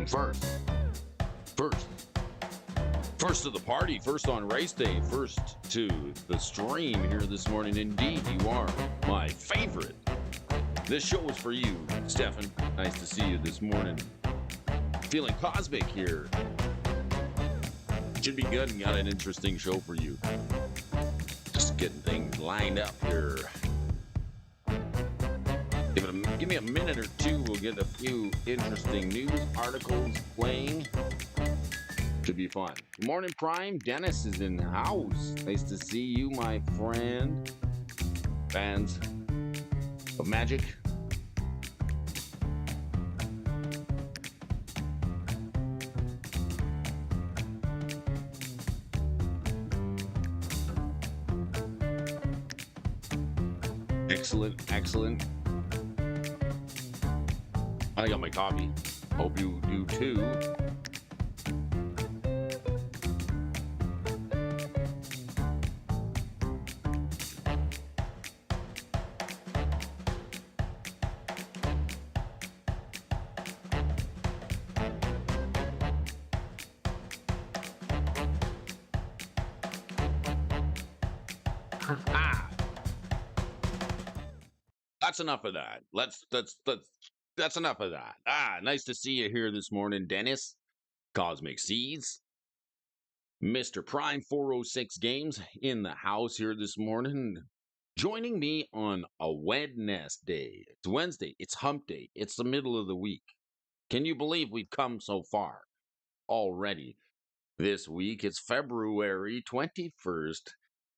First, first, first to the party, first on race day, first to the stream here this morning. Indeed, you are my favorite. This show is for you, Stefan. Nice to see you this morning. Feeling cosmic here. Should be good and got an interesting show for you. Just getting things lined up here. Give me a minute or two. We'll get a few interesting news articles playing. Should be fun. Good morning, Prime. Dennis is in the house. Nice to see you, my friend. Fans of Magic. Excellent, excellent. I got my coffee. Hope you do too. That's enough of that. That's enough of that. Nice to see you here this morning, Dennis. Cosmic Seeds. Mr. Prime 406 Games in the house here this morning. Joining me on a Wednesday. It's Wednesday. It's hump day. It's the middle of the week. Can you believe we've come so far already this week? It's February 21st,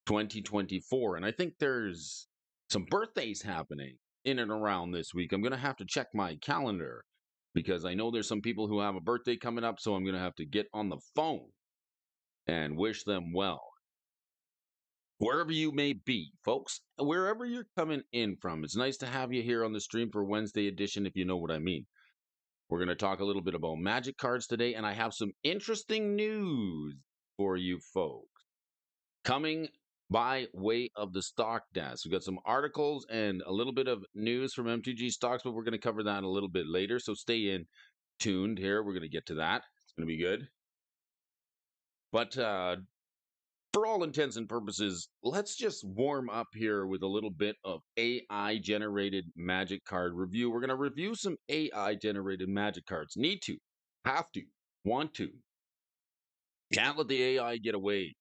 2024. And I think there's some birthdays happening in and around this week. I'm going to have to check my calendar because I know there's some people who have a birthday coming up, so I'm going to have to get on the phone and wish them well. Wherever you may be, folks, wherever you're coming in from, it's nice to have you here on the stream for Wednesday edition, if you know what I mean. We're going to talk a little bit about Magic cards today, and I have some interesting news for you folks coming by way of the stock desk. We've got some articles and a little bit of news from MTG stocks, but we're going to cover that a little bit later. So stay tuned here. We're going to get to that. It's going to be good. But for all intents and purposes, let's just warm up here with a little bit of AI-generated Magic card review. We're going to review some AI-generated Magic cards. Need to, have to, want to. Can't let the AI get away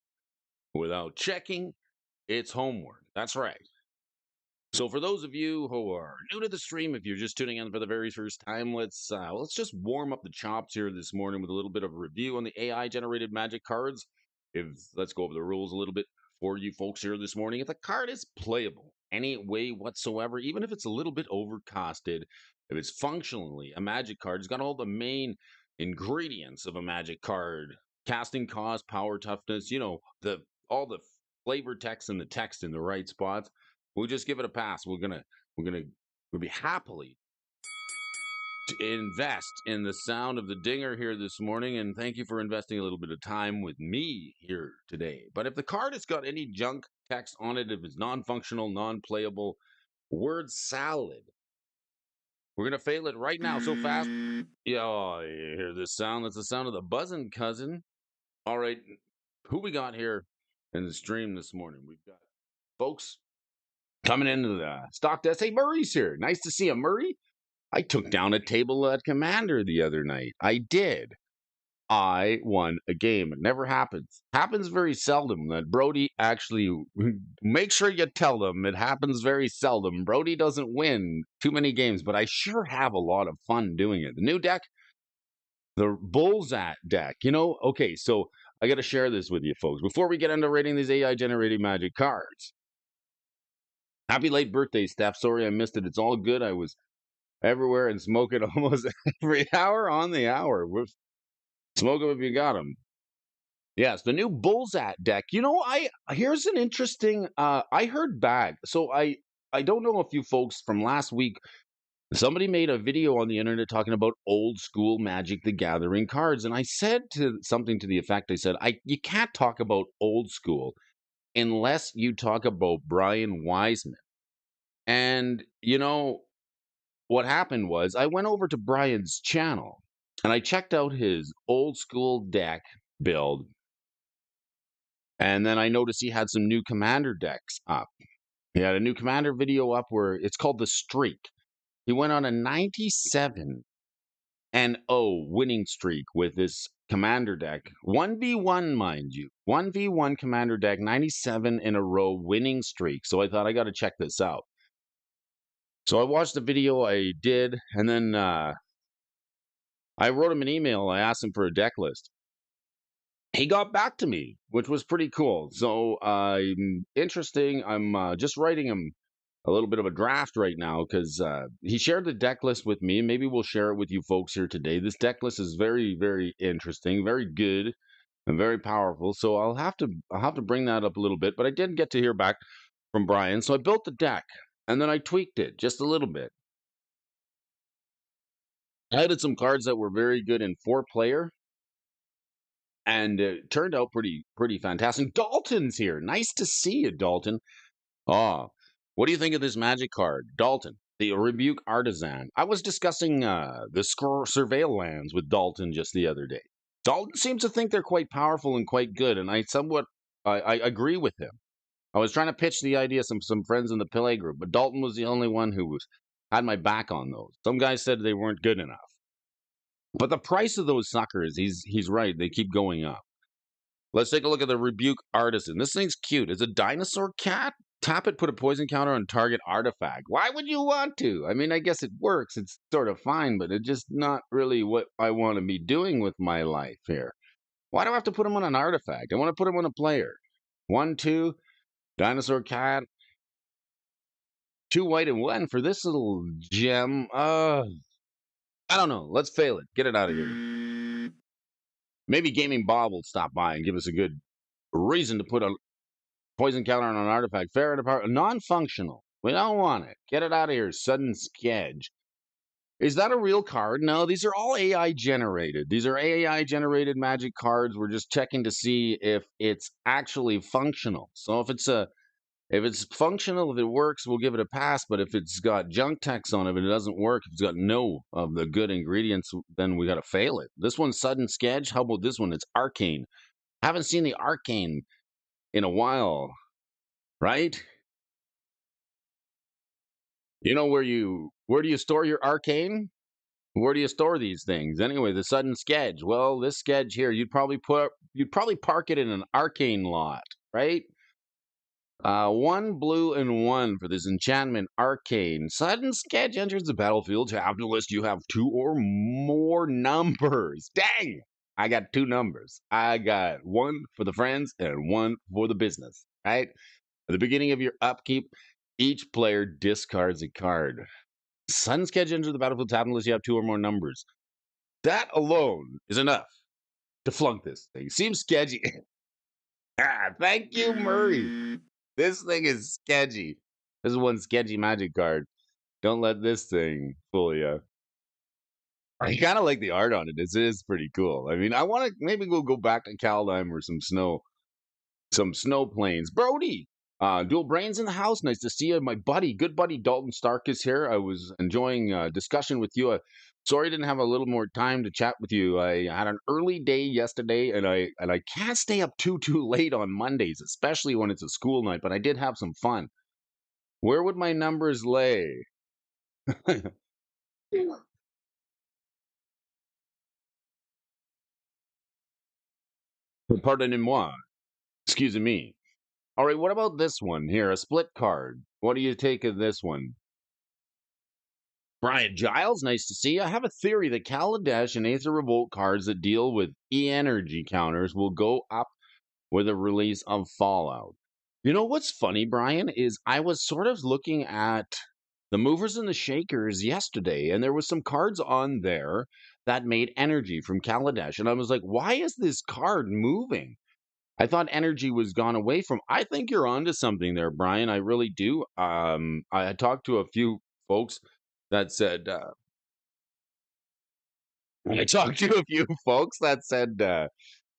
without checking its homework. That's right. So for those of you who are new to the stream, if you're just tuning in for the very first time, let's just warm up the chops here this morning with a little bit of a review on the AI-generated Magic cards. Let's go over the rules a little bit for you folks here this morning. If the card is playable any way whatsoever, even if it's a little bit overcosted, if it's functionally a Magic card, it's got all the main ingredients of a Magic card: casting cost, power, toughness, all the flavor text and the text in the right spots, we'll just give it a pass. We'll be happily to invest in the sound of the dinger here this morning, and thank you for investing a little bit of time with me here today. But if the card has got any junk text on it, if it's non-functional, non-playable, word salad, we're gonna fail it right now so fast. Yeah, you hear this sound? That's the sound of the buzzing cousin. All right, who we got here in the stream this morning? We've got folks coming into the stock desk. Hey, Murray's here. Nice to see you, Murray. I took down a table at Commander the other night. I did. I won a game. It never happens. Happens very seldom that Brody actually, make sure you tell them it happens very seldom. Brody doesn't win too many games, but I sure have a lot of fun doing it. The new deck, the Bullsat deck, okay, so I got to share this with you folks before we get into rating these AI-generated Magic cards. Happy late birthday, Steph. Sorry I missed it. It's all good. I was everywhere and smoking almost every hour on the hour. Smoke them if you got them. Yes, the new Bullsat deck. Here's an interesting. I heard back. So I don't know if you folks from last week. Somebody made a video on the internet talking about old school Magic the Gathering cards, and I said something to the effect. I said, you can't talk about old school unless you talk about Brian Wiseman. And what happened was I went over to Brian's channel And I checked out his old school deck build. And then I noticed he had some new commander decks up. He had a new commander video up where it's called The Streak. He went on a 97 and 0 winning streak with this commander deck. 1v1, mind you. 1v1 commander deck, 97 in a row winning streak. So I thought I got to check this out. So I watched the video, I did, and then I wrote him an email. I asked him for a deck list. He got back to me, which was pretty cool. So interesting. I'm just writing him a little bit of a draft right now because he shared the deck list with me. Maybe we'll share it with you folks here today. This deck list is very, very interesting, very good, and very powerful. So I'll have to bring that up a little bit. But I did get to hear back from Brian, so I built the deck and then I tweaked it just a little bit. I added some cards that were very good in 4-player. And it turned out pretty fantastic. Dalton's here. Nice to see you, Dalton. Oh, what do you think of this magic card? Dalton, the Rebuke Artisan. I was discussing the Surveil lands with Dalton just the other day. Dalton seems to think they're quite powerful and quite good, and I agree with him. I was trying to pitch the idea to some friends in the Pillay group, but Dalton was the only one who had my back on those. Some guys said they weren't good enough. But the price of those suckers, he's right, they keep going up. Let's take a look at the Rebuke Artisan. This thing's cute. It's a dinosaur cat. Tap it, put a poison counter on target artifact. Why would you want to? I mean, I guess it works. It's sort of fine, but it's just not really what I want to be doing with my life here. Why do I have to put him on an artifact? I want to put him on a player. 1/2, dinosaur cat. 2 white and 1 for this little gem. I don't know. Let's fail it. Get it out of here. Maybe Gaming Bob will stop by and give us a good reason to put a poison counter on an artifact. Fair and apart. Non-functional. We don't want it. Get it out of here. Sudden Sketch. Is that a real card? No, these are all AI generated. These are AI generated magic cards. We're just checking to see if it's actually functional. So if it's functional, if it works, we'll give it a pass. But if it's got junk text on it, if it doesn't work, if it's got no of the good ingredients, then we got to fail it. This one's Sudden Sketch. How about this one? It's Arcane. Haven't seen the Arcane in a while, right? You know where do you store your Arcane? Where do you store these things? Anyway, the Sudden Sketch. Well, this sketch here, you'd probably park it in an Arcane lot, right? 1 blue and 1 for this enchantment Arcane. Sudden Sketch enters the battlefield. Tap the list. You have 2 or more numbers. Dang! I got 2 numbers. I got 1 for the friends and 1 for the business, right? At the beginning of your upkeep, each player discards a card. Sudden Sketch enters the battlefield. Tap unless you have 2 or more numbers. That alone is enough to flunk this thing. Seems sketchy. Thank you, Murray. This thing is sketchy. This is one sketchy magic card. Don't let this thing fool you. I kind of like the art on it. It is pretty cool. I mean, I want to maybe we'll go back to Kaldheim or some snow plains. Brody, Dual Brains in the house. Nice to see you, my buddy. Good buddy Dalton Stark is here. I was enjoying discussion with you. Sorry I didn't have a little more time to chat with you. I had an early day yesterday, and I can't stay up too late on Mondays, especially when it's a school night. But I did have some fun. Where would my numbers lay? Pardonnez-moi. Excuse me. All right, what about this one here? A split card. What do you take of this one? Brian Giles, nice to see you. I have a theory that Kaladesh and Aether Revolt cards that deal with E-energy counters will go up with the release of Fallout. You know what's funny, Brian, is I was sort of looking at the movers and the shakers yesterday, and there was some cards on there that made energy from Kaladesh. And I was like, why is this card moving? I thought energy was gone away from. I think you're onto something there, Brian. I really do. I had talked to a few folks that said, I talked to a few folks that said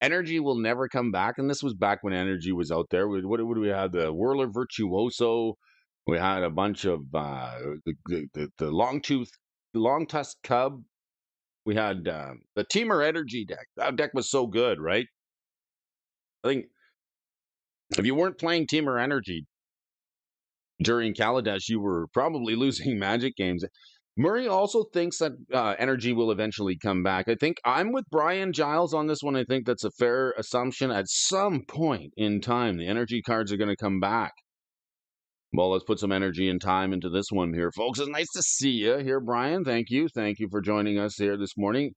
energy will never come back. And this was back when energy was out there. What do we have? The Whirler Virtuoso. We had a bunch of the long tusked cub. We had the Teamer Energy deck. That deck was so good, right? I think if you weren't playing Teamer Energy during Kaladesh, you were probably losing Magic games. Murray also thinks that energy will eventually come back. I think I'm with Brian Giles on this one. I think that's a fair assumption. At some point in time, the energy cards are going to come back. Well, let's put some energy and time into this one here, folks. It's nice to see you here, Brian. Thank you. Thank you for joining us here this morning.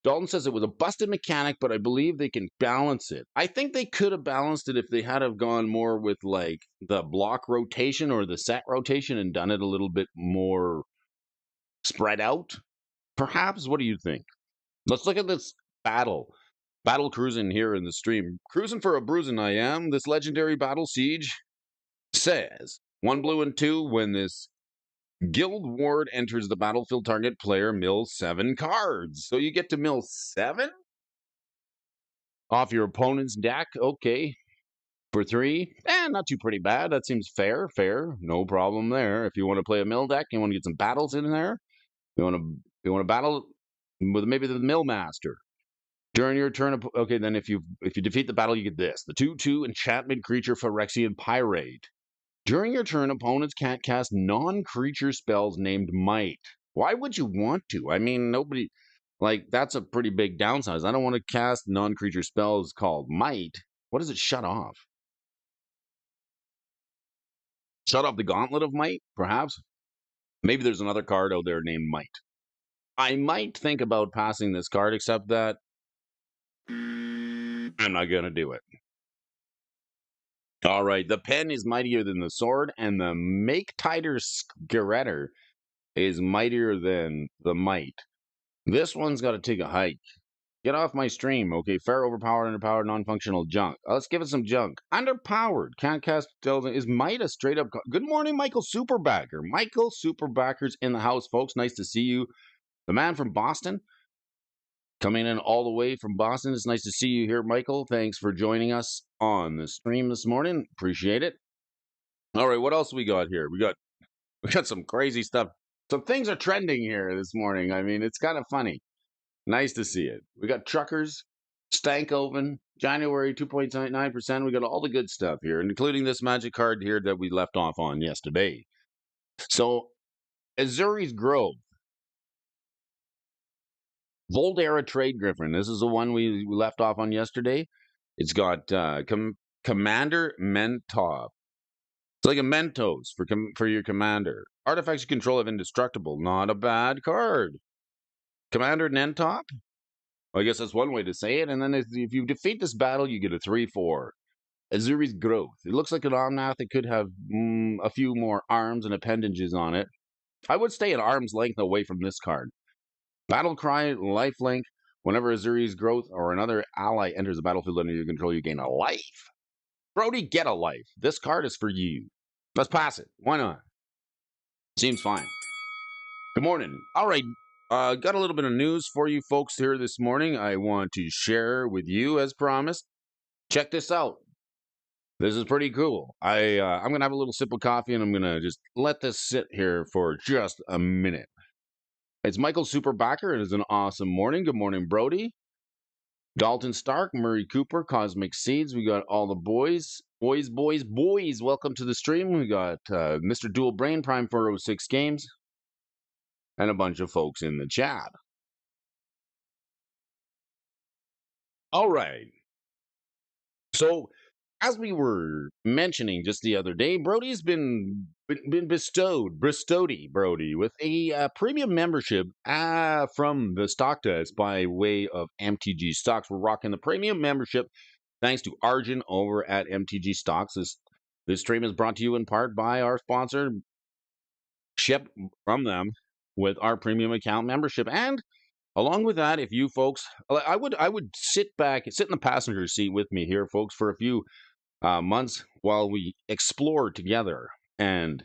Dalton says it was a busted mechanic, but I believe they can balance it. I think they could have balanced it if they had have gone more with like the block rotation or the set rotation and done it a little bit more spread out. Perhaps. What do you think? Let's look at this battle. Battle cruising here in the stream. Cruising for a bruising I am. This legendary battle siege says 1 blue and 2 when this Guild Ward enters the battlefield, target player mills 7 cards. So you get to mill 7 off your opponent's deck. Okay. For 3. Not too pretty bad. That seems fair. No problem there. If you want to play a mill deck, you want to get some battles in there. You want to battle with maybe the mill master. During your turn, okay, then if you defeat the battle, you get this. The 2/2 enchantment creature Phyrexian Pyrite. During your turn, opponents can't cast non-creature spells named Might. Why would you want to? I mean, nobody... Like, that's a pretty big downsize. I don't want to cast non-creature spells called Might. What does it shut off? Shut off the Gauntlet of Might, perhaps? Maybe there's another card out there named Might. I might think about passing this card, except that I'm not going to do it. All right, the pen is mightier than the sword, and the Make Tighter Skeletor is mightier than the might. This one's got to take a hike. Get off my stream, okay? Fair, overpowered, underpowered, non-functional junk. Let's give it some junk. Underpowered. Can't cast spells. Is might a straight up... Good morning, Michael Superbacker. Michael Superbacker's in the house, folks. Nice to see you. The man from Boston. Coming in all the way from Boston. It's nice to see you here, Michael. Thanks for joining us on the stream this morning. Appreciate it. All right, what else we got here? We got some crazy stuff. Some things are trending here this morning. I mean, it's kind of funny. Nice to see it. We got truckers, Stankoven, January 2.9%. We got all the good stuff here, including this magic card here that we left off on yesterday. So, Azuri's Grove. Voldera Trade Griffin. This is the one we left off on yesterday. It's got Commander Mentos. It's like a Mentos for your commander. Artifacts you control have indestructible. Not a bad card. Commander Nentop? Well, I guess that's one way to say it. And then if you defeat this battle, you get a 3/4. Azuri's Growth. It looks like an Omnath that could have a few more arms and appendages on it. I would stay at arm's length away from this card. Battle Cry, Lifelink. Whenever Azuri's Growth or another ally enters the battlefield under your control, you gain a life. Brody, get a life. This card is for you. Let's pass it. Why not? Seems fine. Good morning. All right. Got a little bit of news for you folks here this morning. I want to share with you as promised. Check this out. This is pretty cool. I'm going to have a little sip of coffee and I'm going to just let this sit here for just a minute. It's Michael Superbacker. It is an awesome morning. Good morning, Brody. Dalton Stark, Murray Cooper, Cosmic Seeds. We got all the boys. Boys. Welcome to the stream. We got Mr. Dual Brain, Prime 406 Games, and a bunch of folks in the chat. All right. So, as we were mentioning just the other day, Brody's been bestowed Brody with a premium membership from the stock test by way of MTG Stocks. We're rocking the premium membership thanks to Arjun over at MTG Stocks. This stream is brought to you in part by our sponsor, Ship from them with our premium account membership. And along with that, if you folks, I would sit in the passenger seat with me here, folks, for a few months while we explore together and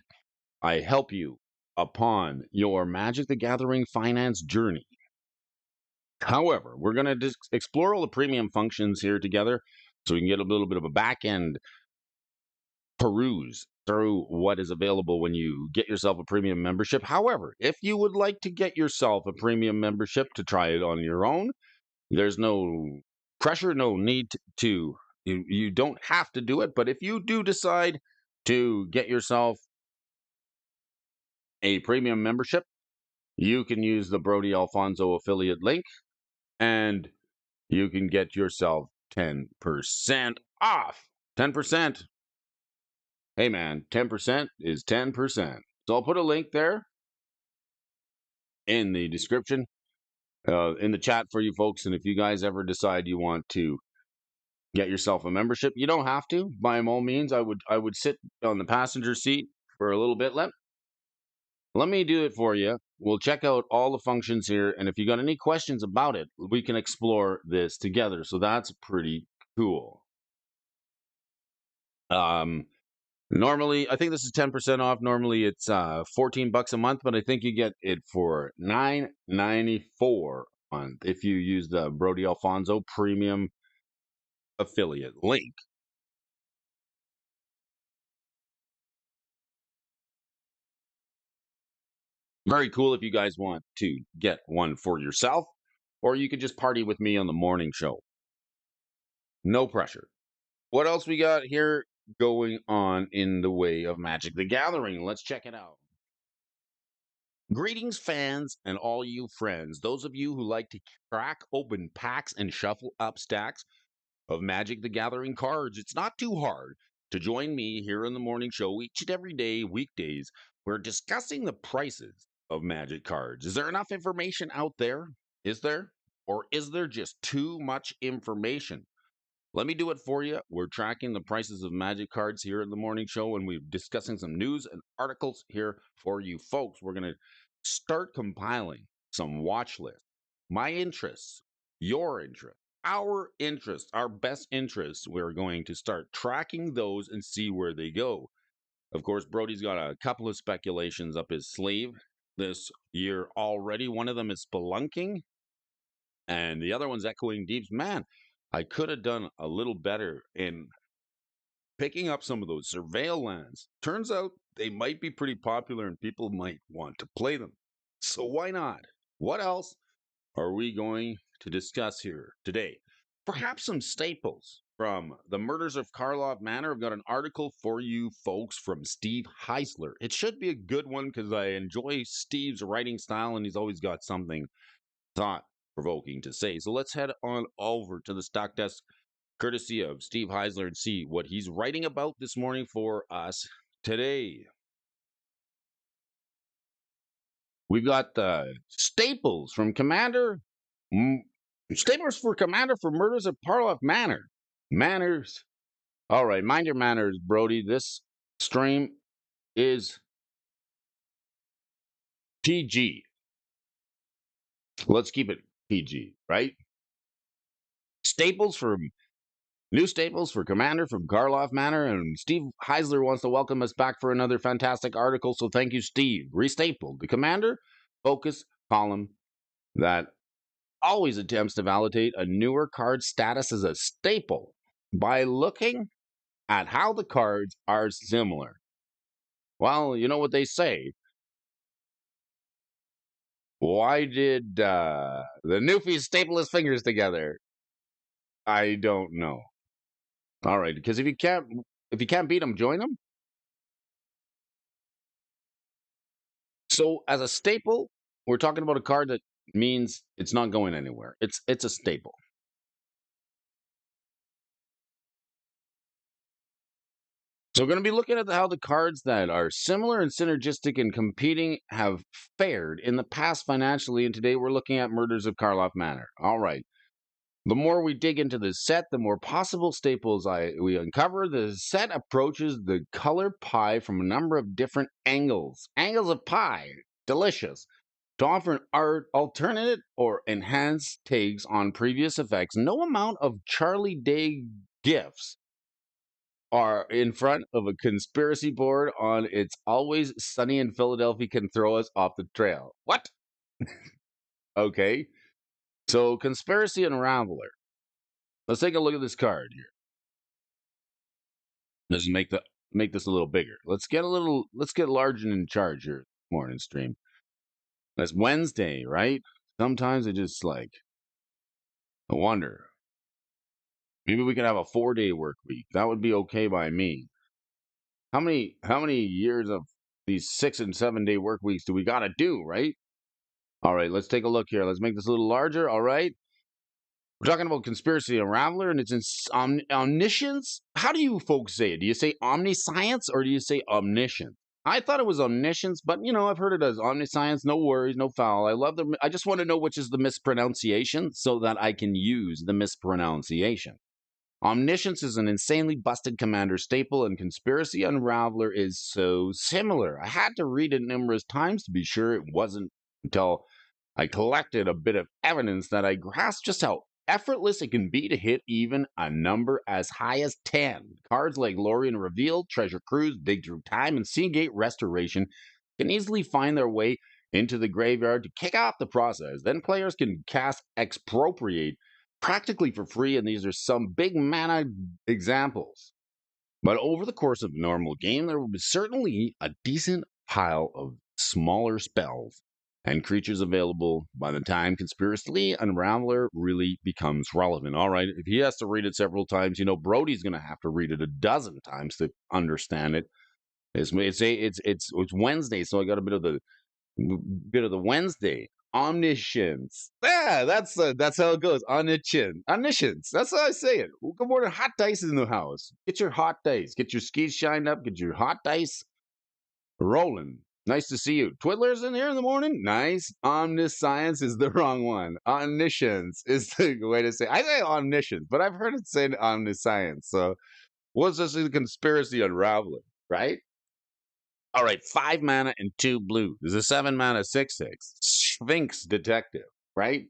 I help you upon your Magic the Gathering finance journey. However, we're going to explore all the premium functions here together so we can get a little bit of a back end peruse through what is available when you get yourself a premium membership. However, if you would like to get yourself a premium membership to try it on your own, there's no pressure, no need to you don't have to do it. But if you do decide to get yourself a premium membership, you can use the Brody Alphonso affiliate link and you can get yourself 10% off. 10%. Hey man, 10% is 10%. So I'll put a link there in the description, in the chat for you folks. And if you guys ever decide you want to get yourself a membership, you don't have to. By all means, I would sit on the passenger seat for a little bit. Let me do it for you. We'll check out all the functions here, and if you got any questions about it, we can explore this together. So that's pretty cool. Normally, I think this is 10% off. Normally, it's $14 a month, but I think you get it for $9.94 a month if you use the Brody Alphonso Premium affiliate link. Very cool if you guys want to get one for yourself, or you could just party with me on the morning show. No pressure. What else we got here going on in the way of Magic the Gathering? Let's check it out. Greetings, fans, and all you friends. Those of you who like to crack open packs and shuffle up stacks of Magic the Gathering cards, it's not too hard to join me here in the morning show each and every day, weekdays. We're discussing the prices of Magic cards. Is there enough information out there? Is there? Or is there just too much information? Let me do it for you. We're tracking the prices of Magic cards here in the morning show, and we're discussing some news and articles here for you folks. We're going to start compiling some watch lists. My interests, your interests, our interests, our best interests. We're going to start tracking those and see where they go. Of course, Brody's got a couple of speculations up his sleeve this year already. One of them is spelunking, and the other one's echoing deeps. Man, I could have done a little better in picking up some of those surveil lands. Turns out they might be pretty popular and people might want to play them. So why not? What else are we going to discuss here today? Perhaps some staples from the Murders of Karlov Manor. I've got an article for you folks from Steve Heisler. It should be a good one because I enjoy Steve's writing style and he's always got something thought-provoking to say. So let's head on over to the stock desk, courtesy of Steve Heisler, and see what he's writing about this morning for us today. We've got the staples from Commander. Staples for Commander for Murders of Karlov Manor. Manners. All right, mind your manners, Brody. This stream is PG. Let's keep it PG, right? Staples from New staples for Commander from Karlov Manor, and Steve Heisler wants to welcome us back for another fantastic article, so thank you, Steve. Restapled, the Commander focus column that always attempts to validate a newer card's status as a staple by looking at how the cards are similar. Well, you know what they say. Why did the Newfie staple his fingers together? I don't know. All right, because if you can't beat them, join them. So as a staple, we're talking about a card that means it's not going anywhere. It's a staple. So we're going to be looking at how the cards that are similar and synergistic and competing have fared in the past financially, and today we're looking at Murders of Karlov Manor. All right. The more we dig into the set, the more possible staples we uncover. The set approaches the color pie from a number of different angles. Angles of pie. Delicious. To offer an alternate or enhanced takes on previous effects, no amount of Charlie Day gifts are in front of a conspiracy board on It's Always Sunny in Philadelphia can throw us off the trail. What? Okay. So, Conspiracy Unraveler. Let's take a look at this card here. Doesn't make the make this a little bigger. Let's get large and in charge here this morning stream. That's Wednesday, right? Sometimes I just like, I wonder. Maybe we could have a 4-day work week. That would be okay by me. How many years of these 6 and 7-day work weeks do we got to do, right? All right, let's take a look here. Let's make this a little larger. All right. We're talking about Conspiracy Unraveler, and it's in omniscience. How do you folks say it? Do you say omniscience or do you say omniscient? I thought it was omniscience, but I've heard it as omniscience. No worries, no foul. I just want to know which is the mispronunciation so that I can use the mispronunciation. Omniscience is an insanely busted commander staple, and Conspiracy Unraveler is so similar. I had to read it numerous times to be sure it wasn't until I collected a bit of evidence that I grasped just how effortless it can be to hit even a number as high as 10. Cards like Lorien Reveal, Treasure Cruise, Dig Through Time, and Seagate Restoration can easily find their way into the graveyard to kick off the process. Then players can cast Expropriate practically for free, and these are some big mana examples. But over the course of a normal game, there will be certainly a decent pile of smaller spells and creatures available by the time Conspiracy Unraveler really becomes relevant. All right, if he has to read it several times, Brody's going to have to read it a dozen times to understand it. It's Wednesday, so I got a bit of the Wednesday omniscience. Yeah, that's how it goes. Omniscience. That's how I say it. Well, good morning. Hot dice in the house. Get your hot dice. Get your skis shined up. Get your hot dice rolling. Nice to see you. Twiddler's in here in the morning. Nice. Omniscience is the wrong one. Omniscience is the way to say. I say omniscience, but I've heard it said omniscience. So what's this Conspiracy Unraveling, right? All right, 5 mana and 2 blue. There's a 7 mana 6/6 Sphinx Detective, right?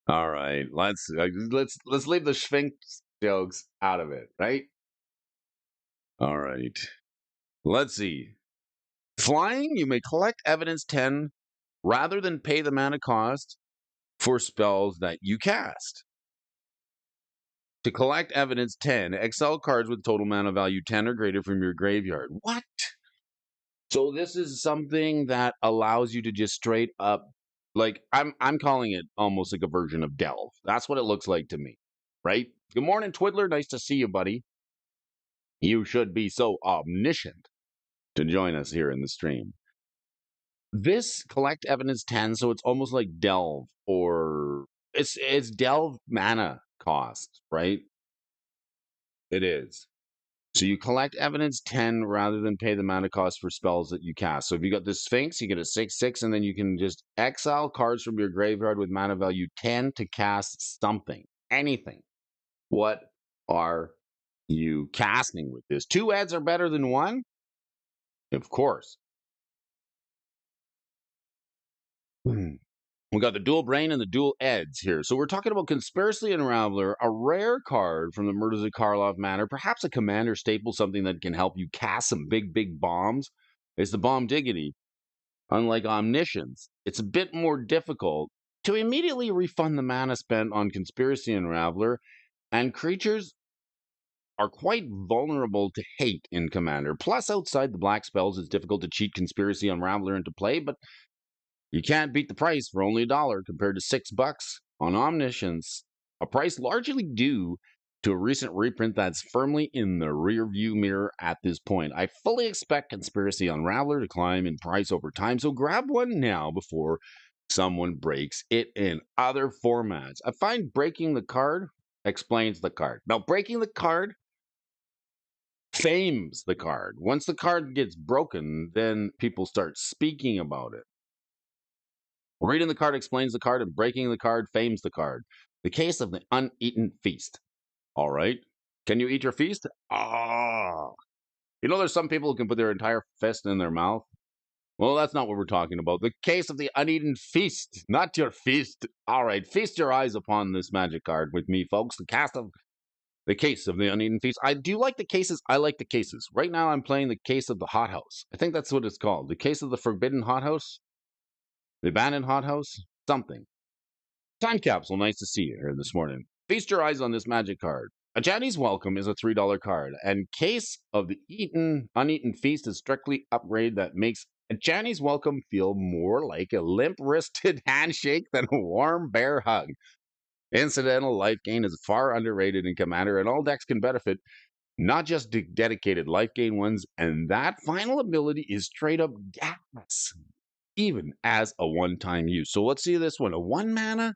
All right, let's leave the Sphinx jokes out of it, right? All right, let's see. Flying, you may collect evidence 10 rather than pay the mana cost for spells that you cast. To collect evidence 10, exile cards with total mana value 10 or greater from your graveyard. What? So this is something that allows you to just straight up, like I'm calling it almost like a version of Delve. That's what it looks like to me, right? Good morning, Twiddler. Nice to see you, buddy. You should be so omniscient to join us here in the stream. This collect evidence 10, so it's almost like Delve, or it's Delve mana cost, right? It is. So you collect evidence 10 rather than pay the mana cost for spells that you cast. So if you got the Sphinx, you get a 6/6, and then you can just exile cards from your graveyard with mana value 10 to cast something, anything. What are you casting with this? 2 ads are better than 1? Of course. We got the dual brain and the dual eds here. So we're talking about Conspiracy Unraveler, a rare card from the Murders of Karlov Manor, perhaps a commander staple, something that can help you cast some big bombs. It's the Bomb Diggity. Unlike Omniscience, it's a bit more difficult to immediately refund the mana spent on Conspiracy Unraveler, and creatures are quite vulnerable to hate in Commander. Plus, outside the black spells, it's difficult to cheat Conspiracy Unraveler into play, but you can't beat the price for only $1 compared to $6 on Omniscience, a price largely due to a recent reprint that's firmly in the rearview mirror at this point. I fully expect Conspiracy Unraveler to climb in price over time, so grab one now before someone breaks it in other formats. I find breaking the card explains the card. Now, breaking the card fames the card. Once the card gets broken, then people start speaking about it. Reading the card explains the card, and breaking the card fames the card. The case of the uneaten feast. All right. Can you eat your feast? Ah. There's some people who can put their entire fist in their mouth. Well, that's not what we're talking about. The case of the uneaten feast, not your feast. All right. Feast your eyes upon this magic card with me, folks. The case of the uneaten feast. I do like the cases. I like the cases. Right now, I'm playing the case of the hothouse. I think that's what it's called. The case of the forbidden hothouse. The abandoned hothouse? Something. Time capsule, nice to see you here this morning. Feast your eyes on this magic card. A Johnny's Welcome is a $3 card, and Case of the Uneaten Feast is strictly upgrade that makes a Johnny's Welcome feel more like a limp-wristed handshake than a warm bear hug. Incidental life gain is far underrated in Commander, and all decks can benefit, not just dedicated life gain ones, and that final ability is straight up gas, even as a one-time use. So let's see this one. A 1 mana.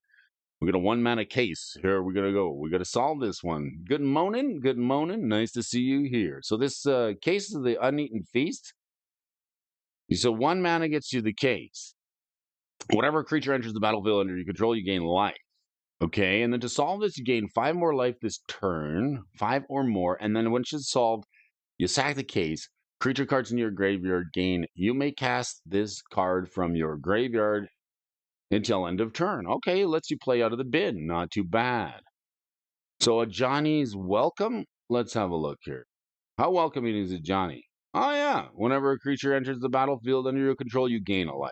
We got a 1 mana Case. Here we're gonna go. We gotta solve this one. Good morning. Good morning. Nice to see you here. So this Case of the Uneaten Feast. So 1 mana gets you the Case. Whatever creature enters the battlefield under your control, you gain life. Okay, and then to solve this, you gain 5 more life this turn, 5 or more, and then once it's solved, you sack the Case. Creature cards in your graveyard gain. You may cast this card from your graveyard until end of turn. Okay, lets you play out of the bin. Not too bad. So a Johnny's Welcome? Let's have a look here. How welcoming is a Johnny? Oh yeah, whenever a creature enters the battlefield under your control, you gain a life.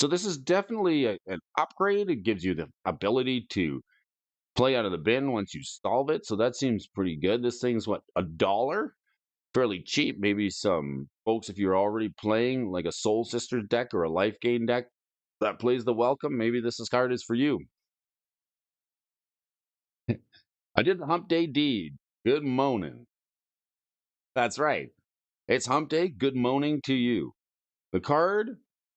So this is definitely an upgrade. It gives you the ability to play out of the bin once you solve it. So that seems pretty good. This thing's what, $1? Fairly cheap. Maybe some folks, if you're already playing like a Soul Sisters deck or a Life Gain deck that plays the Welcome, maybe this card is for you. I did the Hump Day deed. Good morning. That's right. It's Hump Day. Good morning to you. The card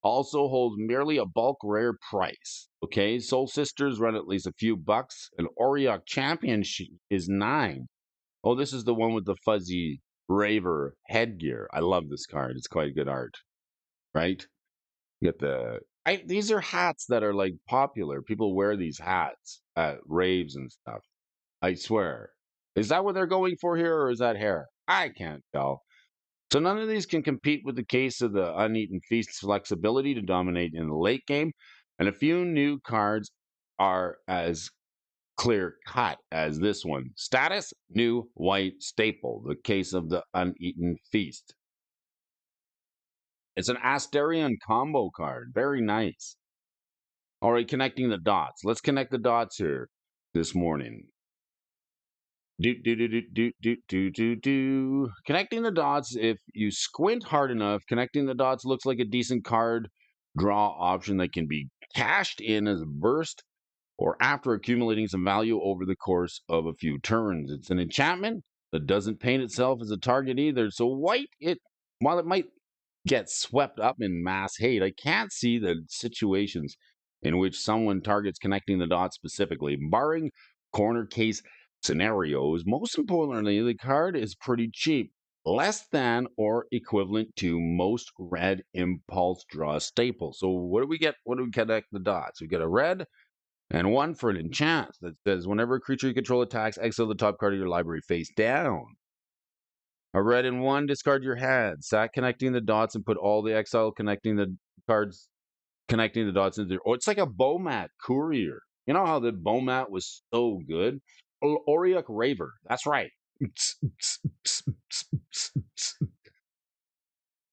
also holds merely a bulk rare price. Okay, Soul Sisters run at least a few bucks. An Oriok Championship is 9. Oh, this is the one with the fuzzy Raver headgear. I love this card. It's quite good art, right? You get these are hats that are like popular. People wear these hats at raves and stuff. I swear. Is that what they're going for here, or is that hair? I can't tell. So none of these can compete with the Case of the Uneaten Feast's flexibility to dominate in the late game, and a few new cards are as clear cut as this one. Status, new white staple, the Case of the Uneaten Feast. It's an Asterion combo card. Very nice. All right, connecting the dots. Let's connect the dots here this morning. Connecting the dots. If you squint hard enough, connecting the dots looks like a decent card draw option that can be cashed in as a burst or after accumulating some value over the course of a few turns. It's an enchantment that doesn't paint itself as a target either. So white, while it might get swept up in mass hate, I can't see the situations in which someone targets connecting the dots specifically, barring corner case scenarios. Most importantly, the card is pretty cheap, less than or equivalent to most red impulse draw staples. So what do we get? What do we connect the dots? We get a red and one for an enchant that says whenever a creature you control attacks, exile the top card of your library face down. A red and one, discard your hand. Sack connecting the dots and put all the exile connecting the cards, connecting the dots into. Oh, it's like a Bomat Courier. You know how the Bomat was so good? Oriok Raver. That's right.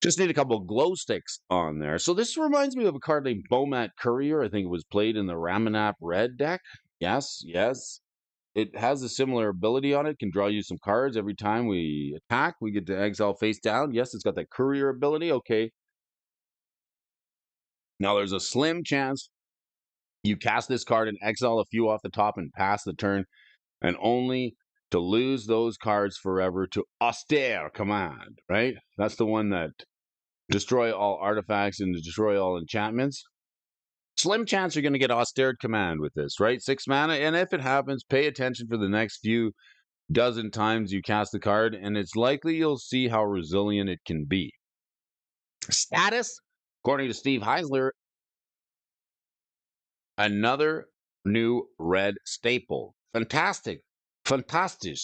Just need a couple of glow sticks on there. So this reminds me of a card named Bomat Courier. I think it was played in the Ramanap Red deck. Yes, yes. It has a similar ability on it. Can draw you some cards every time we attack. We get to exile face down. Yes, it's got that courier ability. Okay. Now there's a slim chance you cast this card and exile a few off the top and pass the turn, and only to lose those cards forever to austere command, right? That's the one that destroy all artifacts and destroy all enchantments. Slim chance you're going to get austere command with this, right? 6 mana, and if it happens, pay attention for the next few dozen times you cast the card, and it's likely you'll see how resilient it can be. Status, according to Steve Heisler, another new red staple. Fantastic. Fantastic.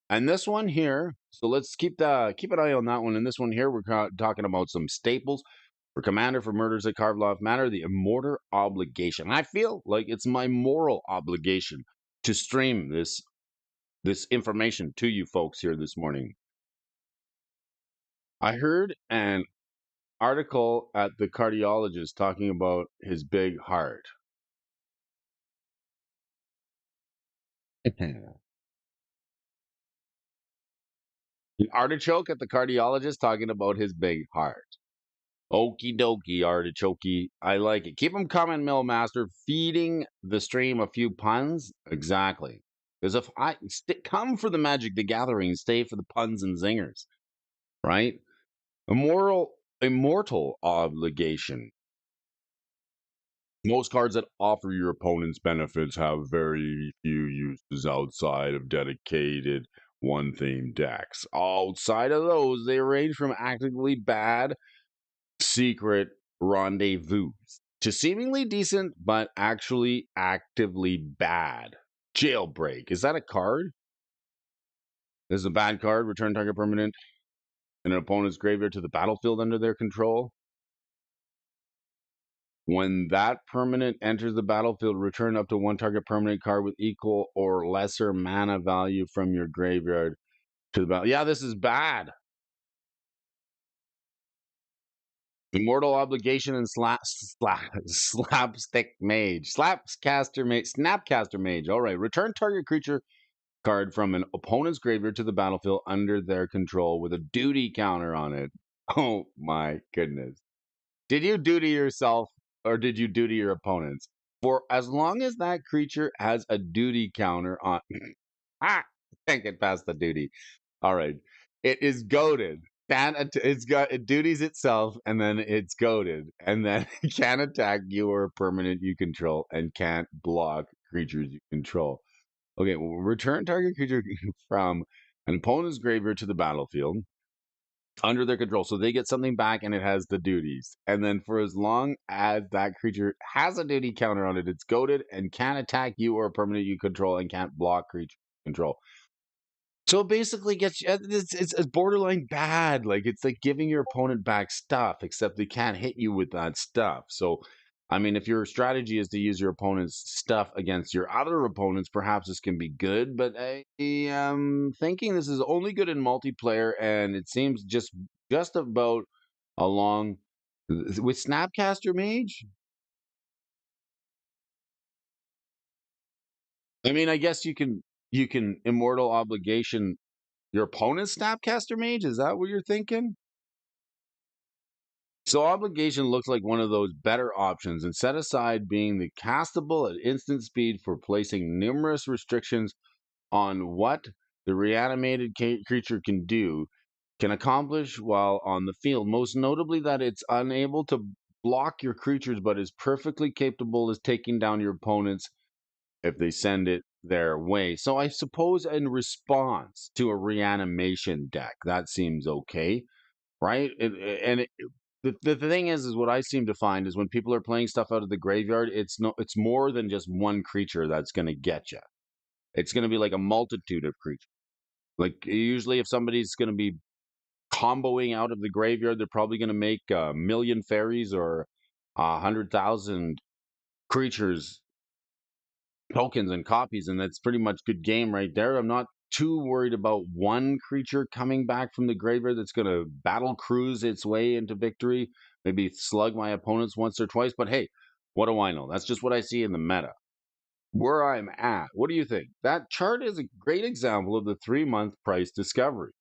And this one here, so let's keep an eye on that one. And this one here, we're talking about some staples for Commander for Murders at Karvlov Manor, the Immortal Obligation. I feel like it's my moral obligation to stream this information to you folks here this morning. I heard an article at the cardiologist talking about his big heart. The artichoke at the cardiologist talking about his big heart. Okie dokie, artichoke. I like it. Keep them coming, Mill Master. Feeding the stream a few puns. Exactly. Because if I come for the Magic the Gathering, stay for the puns and zingers, right? Immortal obligation. Most cards that offer your opponent's benefits have very few uses outside of dedicated one-theme decks. Outside of those, they range from actively bad secret rendezvous to seemingly decent but actually actively bad. Jailbreak. Is that a card? This is a bad card. Return target permanent in an opponent's graveyard to the battlefield under their control. When that permanent enters the battlefield, return up to one target permanent card with equal or lesser mana value from your graveyard to the battle. Yeah, this is bad. Immortal Obligation and Slapstick Mage. Snapcaster Mage. All right. Return target creature card from an opponent's graveyard to the battlefield under their control with a duty counter on it. Oh my goodness. Did you duty yourself or did you duty your opponents? For as long as that creature has a duty counter on can't get past the duty. All right. It is goaded. It duties itself and then it's goaded. And then it can attack you or a permanent you control and can't block creatures you control. Okay, well, return target creature from an opponent's graveyard to the battlefield under their control. So they get something back and it has the duties. And then for as long as that creature has a duty counter on it, it's goaded and can attack you or a permanent you control and can't block creature control. So it basically gets you, it's borderline bad. Like it's like giving your opponent back stuff, except they can't hit you with that stuff. So, I mean, if your strategy is to use your opponent's stuff against your other opponents, perhaps this can be good. But I am thinking this is only good in multiplayer, and it seems just about along with Snapcaster Mage. I mean, I guess you can Immortal Obligation your opponent's Snapcaster Mage? Is that what you're thinking? So Obligation looks like one of those better options, and set aside being the castable at instant speed for placing numerous restrictions on what the reanimated creature can accomplish while on the field. Most notably that it's unable to block your creatures, but is perfectly capable of taking down your opponents if they send it their way. So I suppose in response to a reanimation deck, that seems okay, right? The thing is what I seem to find is when people are playing stuff out of the graveyard, it's more than just one creature that's going to get you. It's going to be like a multitude of creatures. Like usually, if somebody's going to be comboing out of the graveyard, they're probably going to make a million fairies or 100,000 creatures tokens and copies, and that's pretty much good game right there. I'm not too worried about one creature coming back from the graveyard that's going to battle cruise its way into victory, maybe slug my opponents once or twice. But hey, what do I know? That's just what I see in the meta. Where I'm at, what do you think? That chart is a great example of the 3-month price discovery.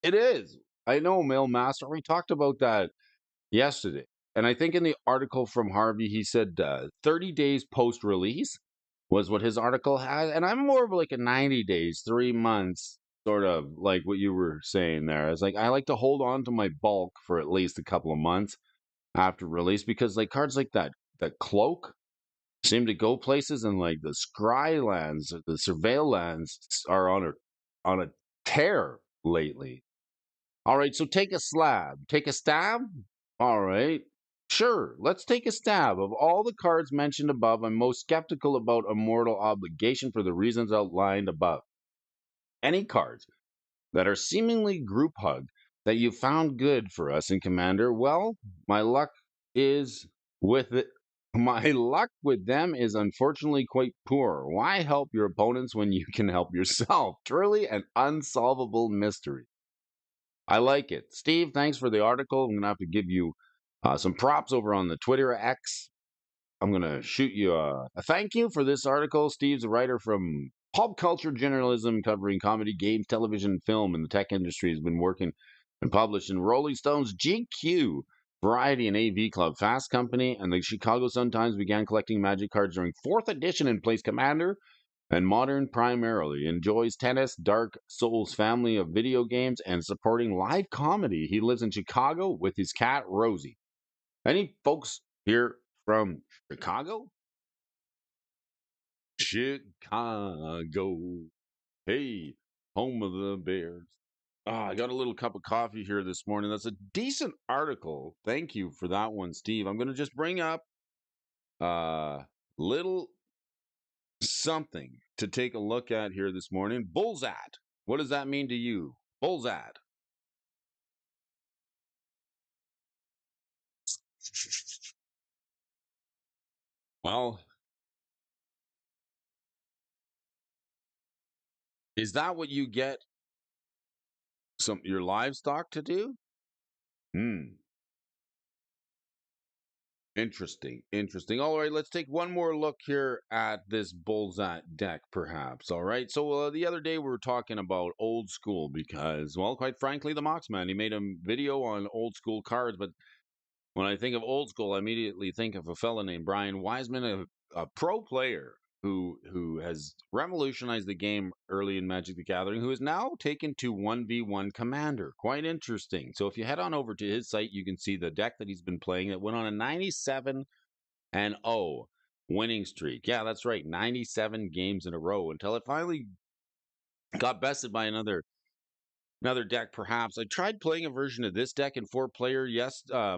It is. I know, Mail Master. We talked about that yesterday. And I think in the article from Harvey, he said 30 days post release was what his article had. And I'm more of like a 90 days, 3 months, sort of like what you were saying there. It's like I like to hold on to my bulk for at least a couple of months after release because like cards like that cloak seem to go places and like the scry lands, the surveil lands are on a tear lately. All right, so take a slab. Take a stab? All right. Sure, let's take a stab. Of all the cards mentioned above, I'm most skeptical about Immortal Obligation for the reasons outlined above. Any cards that are seemingly group hug that you found good for us in Commander, well, my luck is with it. My luck with them is unfortunately quite poor. Why help your opponents when you can help yourself? Truly an unsolvable mystery. I like it. Steve, thanks for the article. I'm going to have to give you some props over on the Twitter X. I'm going to shoot you a thank you for this article. Steve's a writer from pop culture journalism covering comedy, games, television, and film in the tech industry. Has been working and published in Rolling Stone's GQ, Variety, and AV Club. Fast Company and the Chicago Sun-Times began collecting Magic cards during 4th edition and placed Commander and Modern primarily. Enjoys tennis, Dark Souls family of video games, and supporting live comedy. He lives in Chicago with his cat, Rosie. Any folks here from Chicago? Chicago. Hey, home of the Bears. I got a little cup of coffee here this morning. That's a decent article. Thank you for that one, Steve. I'm going to just bring up a little something to take a look at here this morning. Bullsat. What does that mean to you? Bullsat. Well, is that what you get your livestock to do? Hmm. Interesting. Interesting. All right, let's take one more look here at this Bullsat deck, perhaps. All right. So the other day we were talking about old school because, well, quite frankly, the Moxman, he made a video on old school cards. But when I think of old school, I immediately think of a fella named Brian Wiseman, a pro player who has revolutionized the game early in Magic the Gathering, who is now taken to 1v1 Commander. Quite interesting. So if you head on over to his site, you can see the deck that he's been playing that went on a 97-0 winning streak. Yeah, that's right, 97 games in a row until it finally got bested by another deck. Perhaps I tried playing a version of this deck in 4-player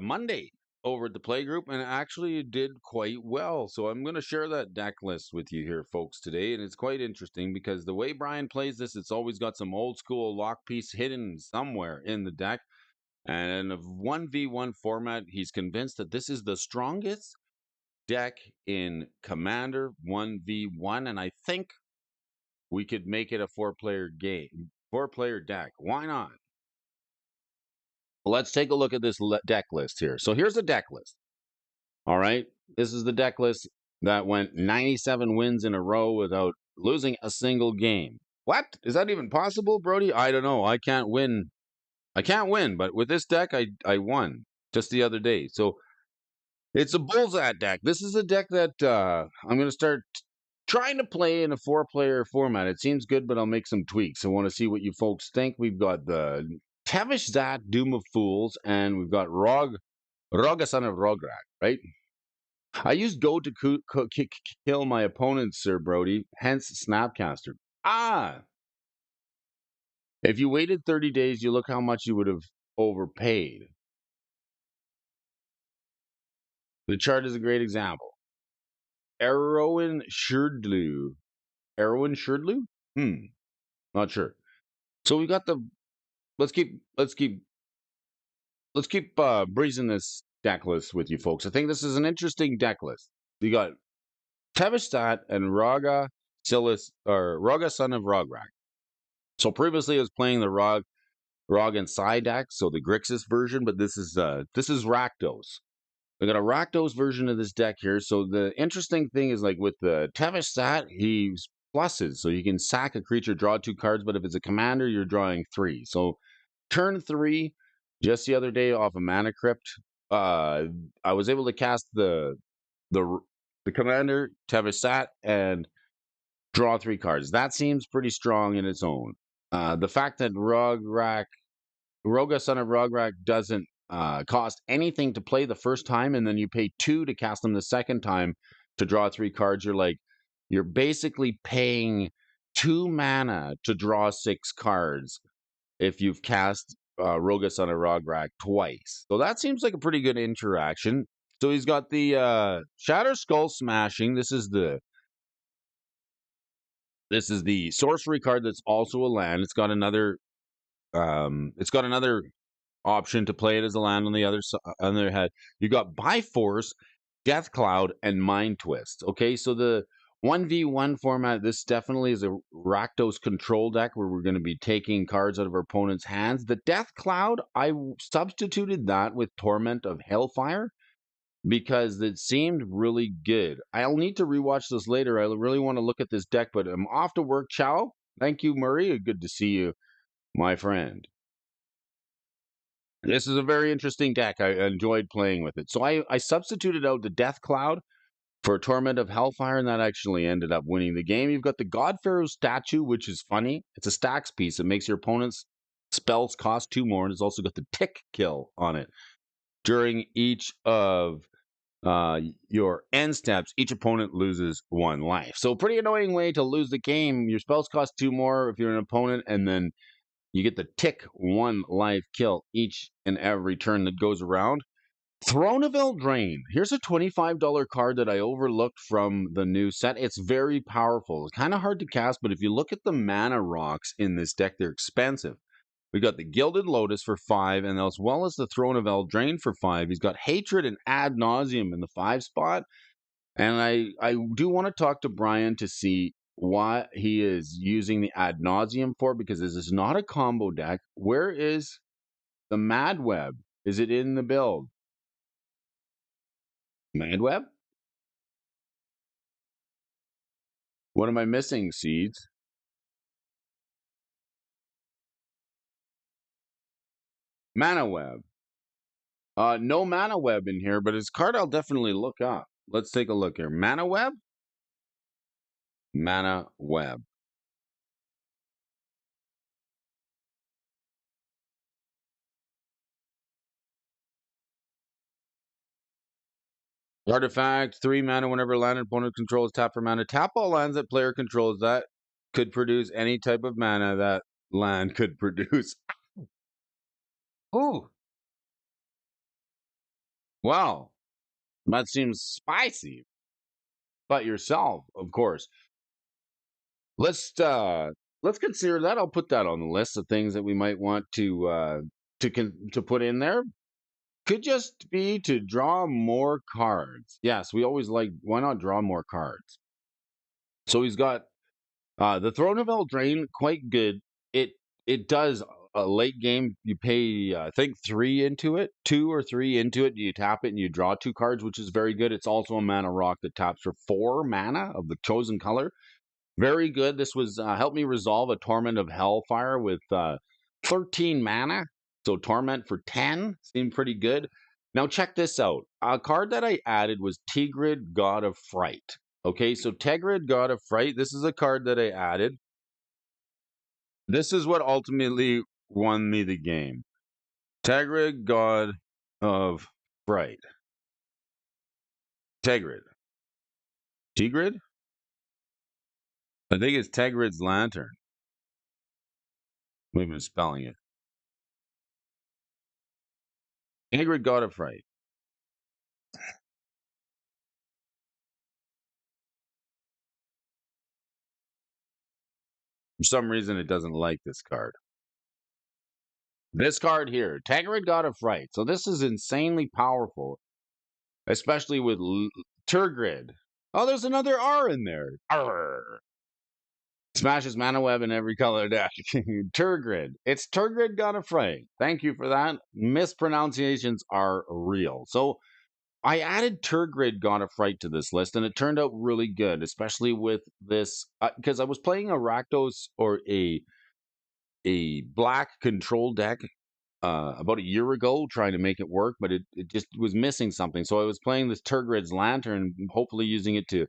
Monday over at the playgroup, and it actually did quite well. So I'm going to share that deck list with you here, folks, today, and it's quite interesting because the way Brian plays this, it's always got some old school lock piece hidden somewhere in the deck. And in a 1v1 format, he's convinced that this is the strongest deck in Commander 1v1, and I think we could make it a 4-player game, 4-player deck. Why not? Let's take a look at this deck list here. So here's the deck list. All right. This is the deck list that went 97 wins in a row without losing a single game. What? Is that even possible, Brody? I don't know. I can't win. But with this deck, I won just the other day. So it's a Bullsat deck. This is a deck that I'm going to start trying to play in a 4-player format. It seems good, but I'll make some tweaks. I want to see what you folks think. We've got the Tevish Zat, Doom of Fools, and we've got Roga Son of Rograk, right? I used Go to kill my opponents, Sir Brody, hence Snapcaster. If you waited 30 days, you look how much you would have overpaid. The chart is a great example. Erwin Shurdlu. Not sure. So we got the. Let's keep breezing this deck list with you folks. I think this is an interesting deck list. You got Tevistat and Raga Son of Rograk. So previously I was playing the Rog and Psy deck, so the Grixis version, but this is Rakdos. I got a Rakdos version of this deck here. So the interesting thing is, like with the Tevistat, he's pluses, so you can sack a creature, draw 2 cards, but if it's a commander, you're drawing 3. So turn 3, just the other day off a Mana Crypt, I was able to cast the commander Tevistat and draw 3 cards. That seems pretty strong in its own. The fact that Roga Son of Rograk doesn't cost anything to play the first time, and then you pay 2 to cast them the second time to draw 3 cards. You're basically paying 2 mana to draw 6 cards if you've cast Roga Son of Rograk twice. So that seems like a pretty good interaction. So he's got the Shatter Skull Smashing. This is the sorcery card that's also a land. It's got another option to play it as a land on the other head. You got Byforce, Death Cloud, and Mind Twist. Okay, so the 1v1 format, this definitely is a Rakdos control deck where we're going to be taking cards out of our opponent's hands. The Death Cloud, I substituted that with Torment of Hellfire because it seemed really good. I'll need to rewatch this later. I really want to look at this deck, but I'm off to work. Ciao. Thank you, Murray. Good to see you, my friend. This is a very interesting deck. I enjoyed playing with it. So I substituted out the Death Cloud for Torment of Hellfire, and that actually ended up winning the game. You've got the God Pharaoh statue, which is funny. It's a stacks piece. It makes your opponent's spells cost 2 more, and it's also got the tick kill on it. During each of your end steps, each opponent loses 1 life. So pretty annoying way to lose the game. Your spells cost 2 more if you're an opponent, and then you get the tick 1 life kill each and every turn that goes around. Throne of Eldraine. Here's a $25 card that I overlooked from the new set. It's very powerful. It's kind of hard to cast, but if you look at the mana rocks in this deck, they're expensive. We got the Gilded Lotus for 5, and as well as the Throne of Eldraine for 5. He's got Hatred and Ad Nauseum in the 5 spot. And I do want to talk to Brian to see what he is using the Ad Nauseum for, because this is not a combo deck. Where is the Mad Web? Is it in the build? Mad Web? What am I missing, Seeds? Mana Web. No Mana Web in here, but his card I'll definitely look up. Let's take a look here. Mana Web? Mana Web. Artifact, 3 mana whenever land opponent controls, tap for mana. Tap all lands that player controls that could produce any type of mana that land could produce. Ooh. Wow. That seems spicy. But yourself, of course. Let's consider that. I'll put that on the list of things that we might want to put in there. Could just be to draw more cards. Yes, we always like, why not draw more cards? So he's got the Throne of Eldraine, quite good. It does a late game. You pay I think 3 into it, 2 or 3 into it. You tap it and you draw 2 cards, which is very good. It's also a mana rock that taps for 4 mana of the chosen color. Very good. This was helped me resolve a Torment of Hellfire with 13 mana. So Torment for 10 seemed pretty good. Now check this out. A card that I added was Tigrid, God of Fright. Okay, so Tigrid, God of Fright. This is a card that I added. This is what ultimately won me the game. Tigrid, God of Fright. Tigrid. Tigrid? I think it's Tigrid's Lantern. We've been spelling it. Tigrid, God of Fright. For some reason, it doesn't like this card. This card here, Tigrid, God of Fright. So this is insanely powerful, especially with Turgrid. Oh, there's another R in there. Arr. Smashes Mana Web in every color deck. Turgrid. It's Turgrid, God of Fright. Thank you for that. Mispronunciations are real. So I added Turgrid, God of Fright to this list, and it turned out really good, especially with this, because I was playing a Rakdos or a black control deck about a year ago, trying to make it work, but it just was missing something. So I was playing this Turgrid's Lantern, hopefully using it to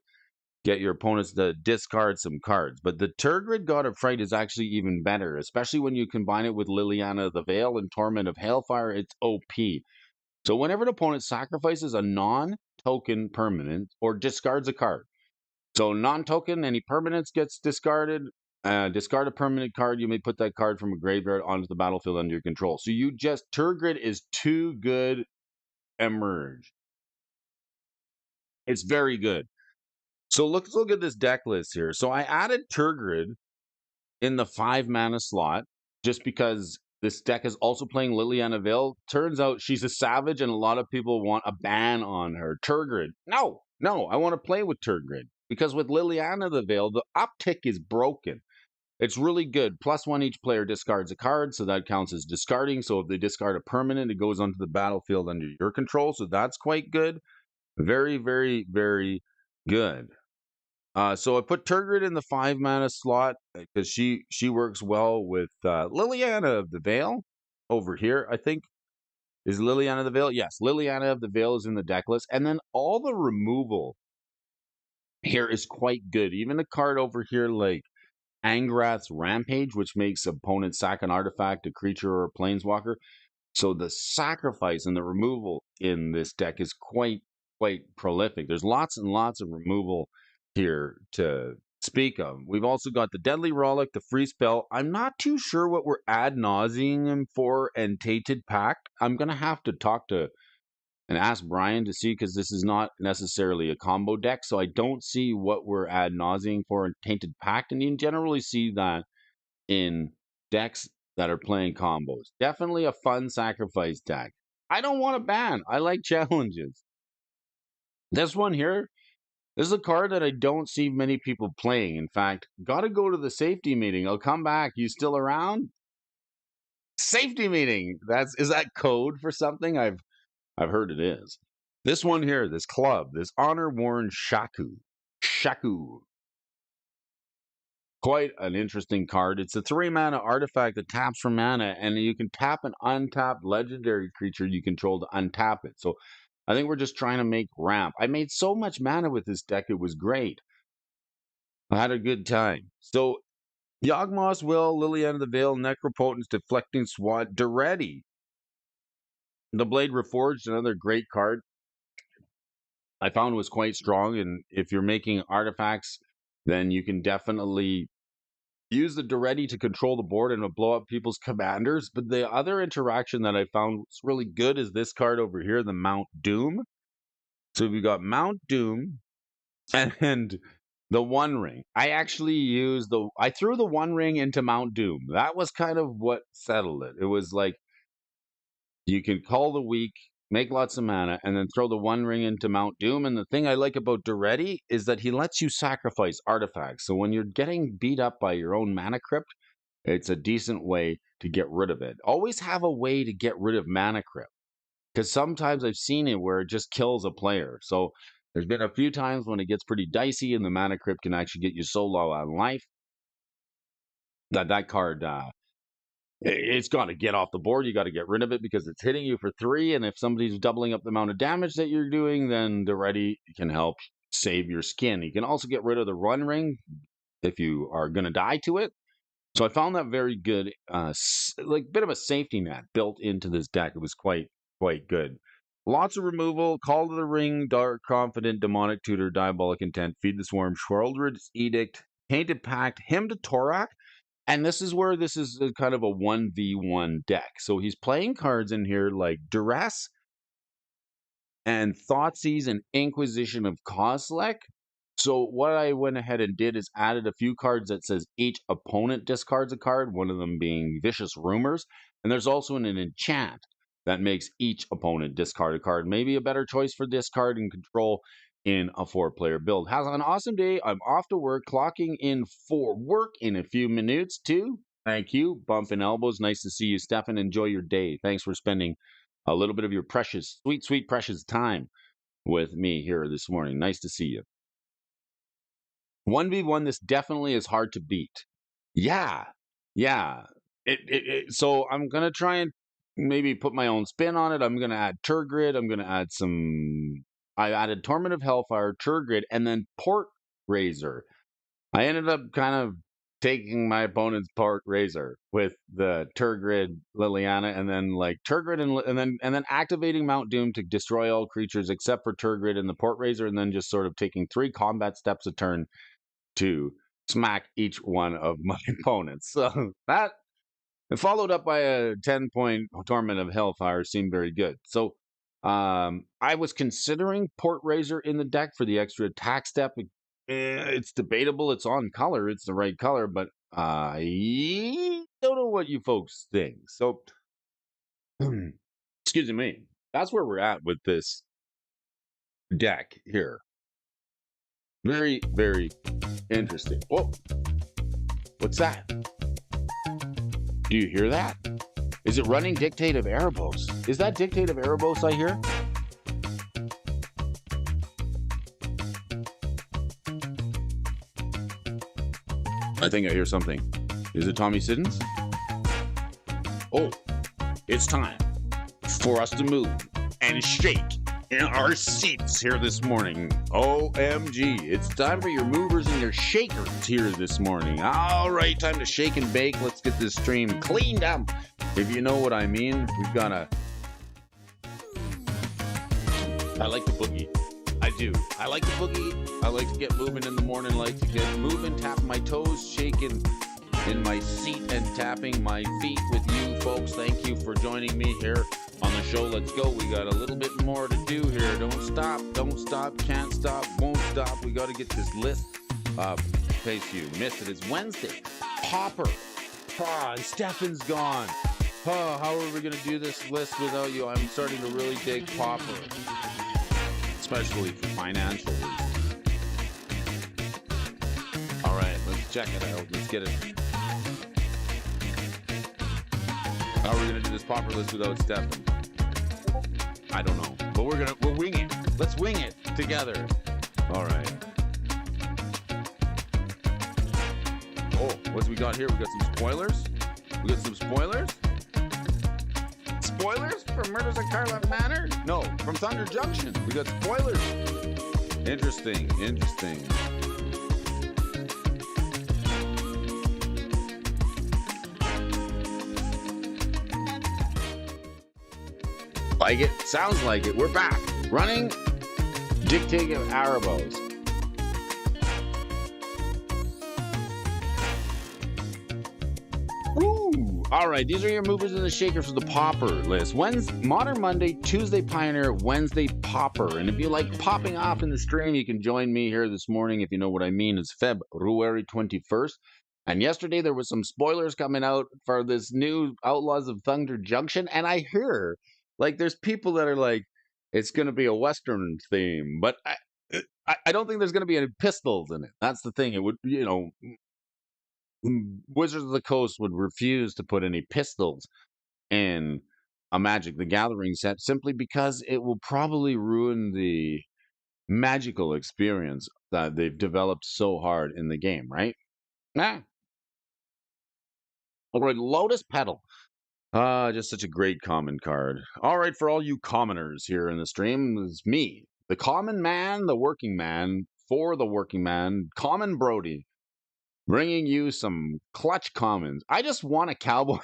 get your opponents to discard some cards. But the Turgrid, God of Fright, is actually even better, especially when you combine it with Liliana the Veil and Torment of Hailfire. It's OP. So whenever an opponent sacrifices a non-token permanent or discards a card, so non-token, any permanence gets discarded. Discard a permanent card. You may put that card from a graveyard onto the battlefield under your control. So you just Turgrid is too good. Emerge. It's very good. So let's look at this deck list here. So I added Turgrid in the 5 mana slot just because this deck is also playing Liliana Veil. Turns out she's a savage, and a lot of people want a ban on her. Turgrid. No, I want to play with Turgrid because with Liliana the Veil, the uptick is broken. It's really good. +1 each player discards a card, so that counts as discarding. So if they discard a permanent, it goes onto the battlefield under your control. So that's quite good. Very, very, very good. So I put Turgid in the 5-mana slot because she works well with Liliana of the Veil over here. I think is Liliana of the Veil. Yes, Liliana of the Veil is in the deck list, and then all the removal here is quite good. Even a card over here like Angrath's Rampage, which makes opponents sack an artifact, a creature, or a planeswalker. So the sacrifice and the removal in this deck is quite prolific. There's lots and lots of removal here to speak of. We've also got the Deadly Rollick, the Free Spell. I'm not too sure what we're ad nauseing him for, and Tainted Pact. I'm going to have to talk to and ask Brian to see, because this is not necessarily a combo deck, so I don't see what we're ad nauseing for in Tainted Pact, and you generally see that in decks that are playing combos. Definitely a fun sacrifice deck. I don't want to ban. I like challenges. This one here, this is a card that I don't see many people playing. In fact, gotta go to the safety meeting. I'll come back. You still around? Safety meeting. Is that code for something? I've heard it is. This one here, this club, this honor-worn Shaku. Quite an interesting card. It's a 3-mana artifact that taps for mana, and you can tap an untapped legendary creature you control to untap it. So I think we're just trying to make ramp. I made so much mana with this deck, it was great. I had a good time. So Yawgmoth's Will, Liliana of the Veil, Necropotence, Deflecting Swat, Duretti. The Blade Reforged, another great card. I found was quite strong, and if you're making artifacts, then you can definitely use the Duretti to control the board and blow up people's commanders. But the other interaction that I found was really good is this card over here, the Mount Doom. So we got Mount Doom and the One Ring. I actually I threw the One Ring into Mount Doom. That was kind of what settled it. It was like, you can call the weak, make lots of mana, and then throw the One Ring into Mount Doom. And the thing I like about Duretti is that he lets you sacrifice artifacts. So when you're getting beat up by your own mana crypt, it's a decent way to get rid of it. Always have a way to get rid of mana crypt, because sometimes I've seen it where it just kills a player. So there's been a few times when it gets pretty dicey and the mana crypt can actually get you so low on life that card it's got to get off the board. You got to get rid of it because it's hitting you for 3. And if somebody's doubling up the amount of damage that you're doing, then the Ready can help save your skin. You can also get rid of the Run Ring if you are going to die to it. So I found that very good, like bit of a safety net built into this deck. It was quite good. Lots of removal: Call to the Ring, Dark Confident, Demonic Tutor, Diabolic Intent, Feed the Swarm, Sheoldred's Edict, Tainted Pact, Hymn to Torak. And this is where this is kind of a 1v1 deck. So he's playing cards in here like Duress and Thoughtseize and Inquisition of Kozilek. So what I went ahead and did is added a few cards that says each opponent discards a card, one of them being Vicious Rumors. And there's also an enchant that makes each opponent discard a card. Maybe a better choice for discard and control in a 4-player build. Have an awesome day. I'm off to work, clocking in for work in a few minutes too. Thank you. Bumping elbows. Nice to see you, Stefan. Enjoy your day. Thanks for spending a little bit of your precious, sweet, precious time with me here this morning. Nice to see you. 1v1, this definitely is hard to beat. Yeah. So I'm going to try and maybe put my own spin on it. I'm going to add Turgid. I'm going to add I added Torment of Hellfire, Turgid, and then Port Razor. I ended up kind of taking my opponent's Port Razor with the Turgid, Liliana, and then like Turgid and then activating Mount Doom to destroy all creatures except for Turgid and the Port Razor, and then just sort of taking 3 combat steps a turn to smack each one of my opponents. So that, followed up by a 10-point Torment of Hellfire, seemed very good. So I was considering Port Razor in the deck for the extra attack step. It's debatable. It's on color. It's the right color, but I don't know what you folks think. So, excuse me. That's where we're at with this deck here. Very, very interesting. Whoa. What's that? Do you hear that? Is it running Dictate of Erebos? Is that Dictate of Erebos I hear? I think I hear something. Is it Tommy Siddons? Oh, it's time for us to move and shake in our seats here this morning. OMG, it's time for your movers and your shakers here this morning. All right, time to shake and bake. Let's get this stream cleaned up. If you know what I mean, we've got a... I like the boogie. I do. I like the boogie. I like to get moving in the morning, like to get moving, tapping my toes, shaking in my seat and tapping my feet with you folks. Thank you for joining me here on the show. Let's go. We got a little bit more to do here. Don't stop, can't stop, won't stop. We got to get this list up. In case you missed it, it's Wednesday. Popper. And Stefan's gone. How are we going to do this list without you? I'm starting to really dig Popper, especially for financial reasons. All right, let's check it out. Let's get it. How are we going to do this Popper list without Stefan? I don't know, but we'll wing it. Let's wing it together. All right. Oh, what's we got here? We got some spoilers. Spoilers from Murders at Carlyle Manor? No, from Thunder Junction. We got spoilers. Interesting. Like it? Sounds like it. We're back. Running Dictating Arabos. Woo! All right, these are your movers and the shakers for the Popper list. Modern Monday, Tuesday Pioneer, Wednesday Popper. And if you like popping off in the stream, you can join me here this morning. If you know what I mean, it's February 21st. And yesterday there was some spoilers coming out for this new Outlaws of Thunder Junction. And I hear, like, there's people that are like, it's going to be a Western theme. But I don't think there's going to be any pistols in it. That's the thing. It would, Wizards of the Coast would refuse to put any pistols in a Magic the Gathering set simply because it will probably ruin the magical experience that they've developed so hard in the game, right? All right, Lotus Petal. Just such a great common card. All right, for all you commoners here in the stream, it's me, the common man, the working man, for the working man, Common Brody, bringing you some clutch commons. I just want a cowboy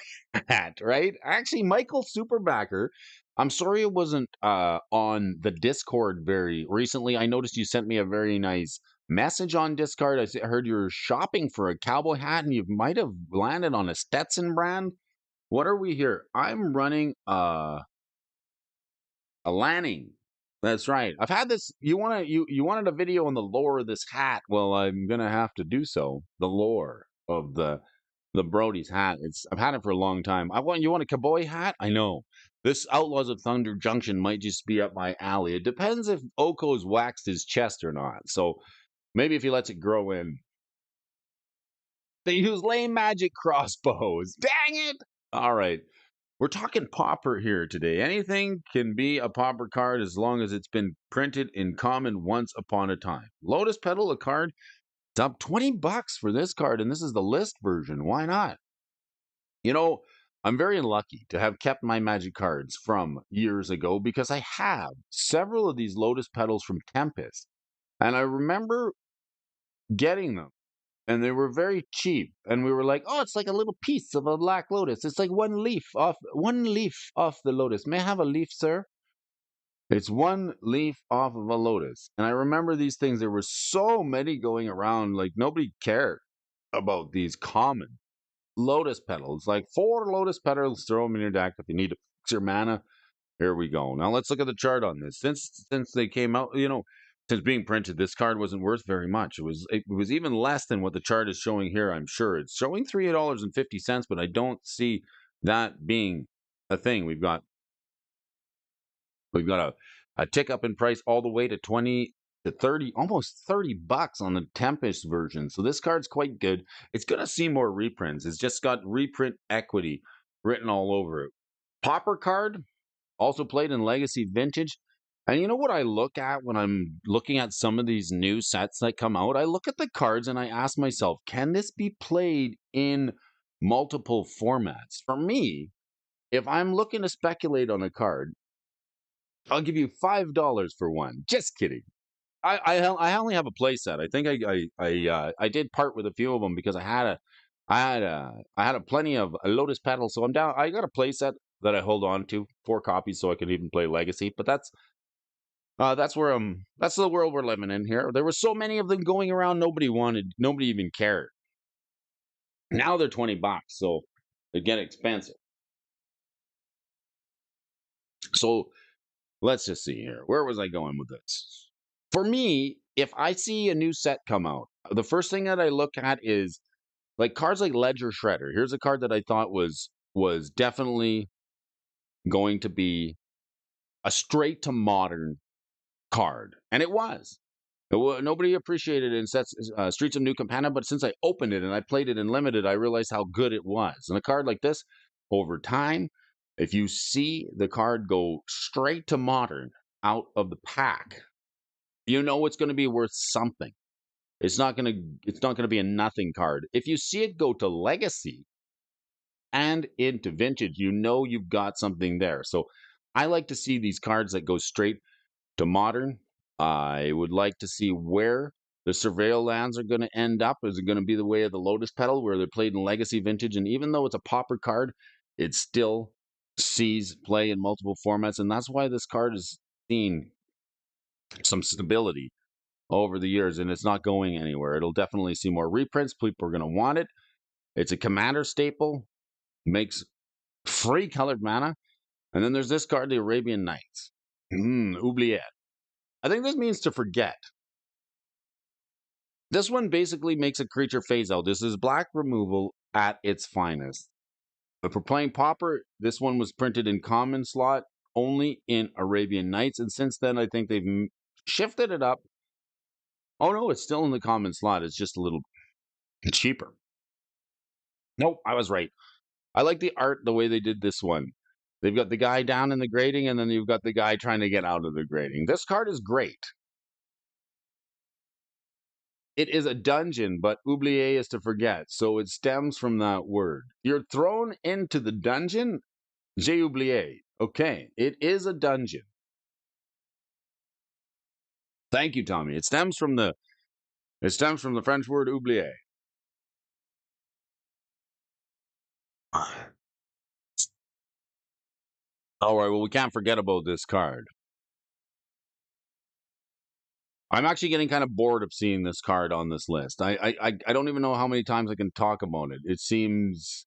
hat, right? Actually, Michael Superbacker, I'm sorry it wasn't on the Discord very recently. I noticed you sent me a very nice message on Discord. I heard you're shopping for a cowboy hat, and you might have landed on a Stetson brand. What are we here? I'm running a Lanning. That's right. I've had this. You wanted a video on the lore of this hat. Well, I'm gonna have to do so. The lore of the Brody's hat. I've had it for a long time. You want a cowboy hat? I know. This Outlaws of Thunder Junction might just be up my alley. It depends if Oko's waxed his chest or not. So maybe if he lets it grow in. They use lame magic crossbows. Dang it! All right. We're talking Popper here today. Anything can be a Popper card as long as it's been printed in common once upon a time. Lotus Petal, a card. It's up $20 for this card, and this is the list version. Why not? I'm very lucky to have kept my Magic cards from years ago because I have several of these Lotus Petals from Tempest. And I remember getting them. And they were very cheap. And we were like, oh, it's like a little piece of a black lotus. It's like one leaf off the lotus. May I have a leaf, sir? It's one leaf off of a lotus. And I remember these things. There were so many going around. Like, nobody cared about these common lotus petals. Like 4 lotus petals, throw them in your deck if you need to fix your mana. Here we go. Now let's look at the chart on this. Since they came out, since being printed, this card wasn't worth very much. It was even less than what the chart is showing here, I'm sure. It's showing $3.50, but I don't see that being a thing. We've got a tick up in price all the way to 20 to 30, almost $30 on the Tempest version. So this card's quite good. It's going to see more reprints. It's just got reprint equity written all over it. Popper card, also played in Legacy Vintage. And you know what I look at when I'm looking at some of these new sets that come out? I look at the cards and I ask myself, can this be played in multiple formats? For me, if I'm looking to speculate on a card, I'll give you $5 for one. Just kidding. I only have a play set. I think I did part with a few of them because I had a plenty of a Lotus Petal, so I'm down. I got a play set that I hold on to, 4 copies, so I can even play Legacy. But that's where that's the world we're living in here. There were so many of them going around, nobody even cared. Now they're $20, so they get expensive. So let's just see here. Where was I going with this? For me, if I see a new set come out, the first thing that I look at is like cards like Ledger Shredder. Here's a card that I thought was definitely going to be a straight to modern card, and it was. Nobody appreciated it in Streets of New Campana, but since I opened it and I played it in limited, I realized how good it was. And a card like this, over time, if you see the card go straight to modern out of the pack, you know it's going to be worth something. It's not going to be a nothing card. If you see it go to legacy and into vintage, you know you've got something there. So I like to see these cards that go straight to modern. I would like to see where the Surveil lands are going to end up. Is it going to be the way of the Lotus Petal, where they're played in legacy vintage? And even though it's a popper card, it still sees play in multiple formats. And that's why this card has seen some stability over the years, and it's not going anywhere. It'll definitely see more reprints. People are going to want it. It's a commander staple, makes free colored mana. And then there's this card, the Arabian Nights. Oubliette. I think this means to forget. This one basically makes a creature phase out. This is black removal at its finest. But for playing Pauper, this one was printed in common slot only in Arabian Nights. And since then, I think they've shifted it up. Oh, no, it's still in the common slot. It's just a little cheaper. Nope, I was right. I like the art, the way they did this one. They've got the guy down in the grading, and then you've got the guy trying to get out of the grading. This card is great. It is a dungeon, but oublier is to forget, so it stems from that word. You're thrown into the dungeon, j'ai oublié. Okay, it is a dungeon. Thank you, Tommy. It stems from the French word oublier. All right, well, we can't forget about this card. I'm actually getting kind of bored of seeing this card on this list. I don't even know how many times I can talk about it. It seems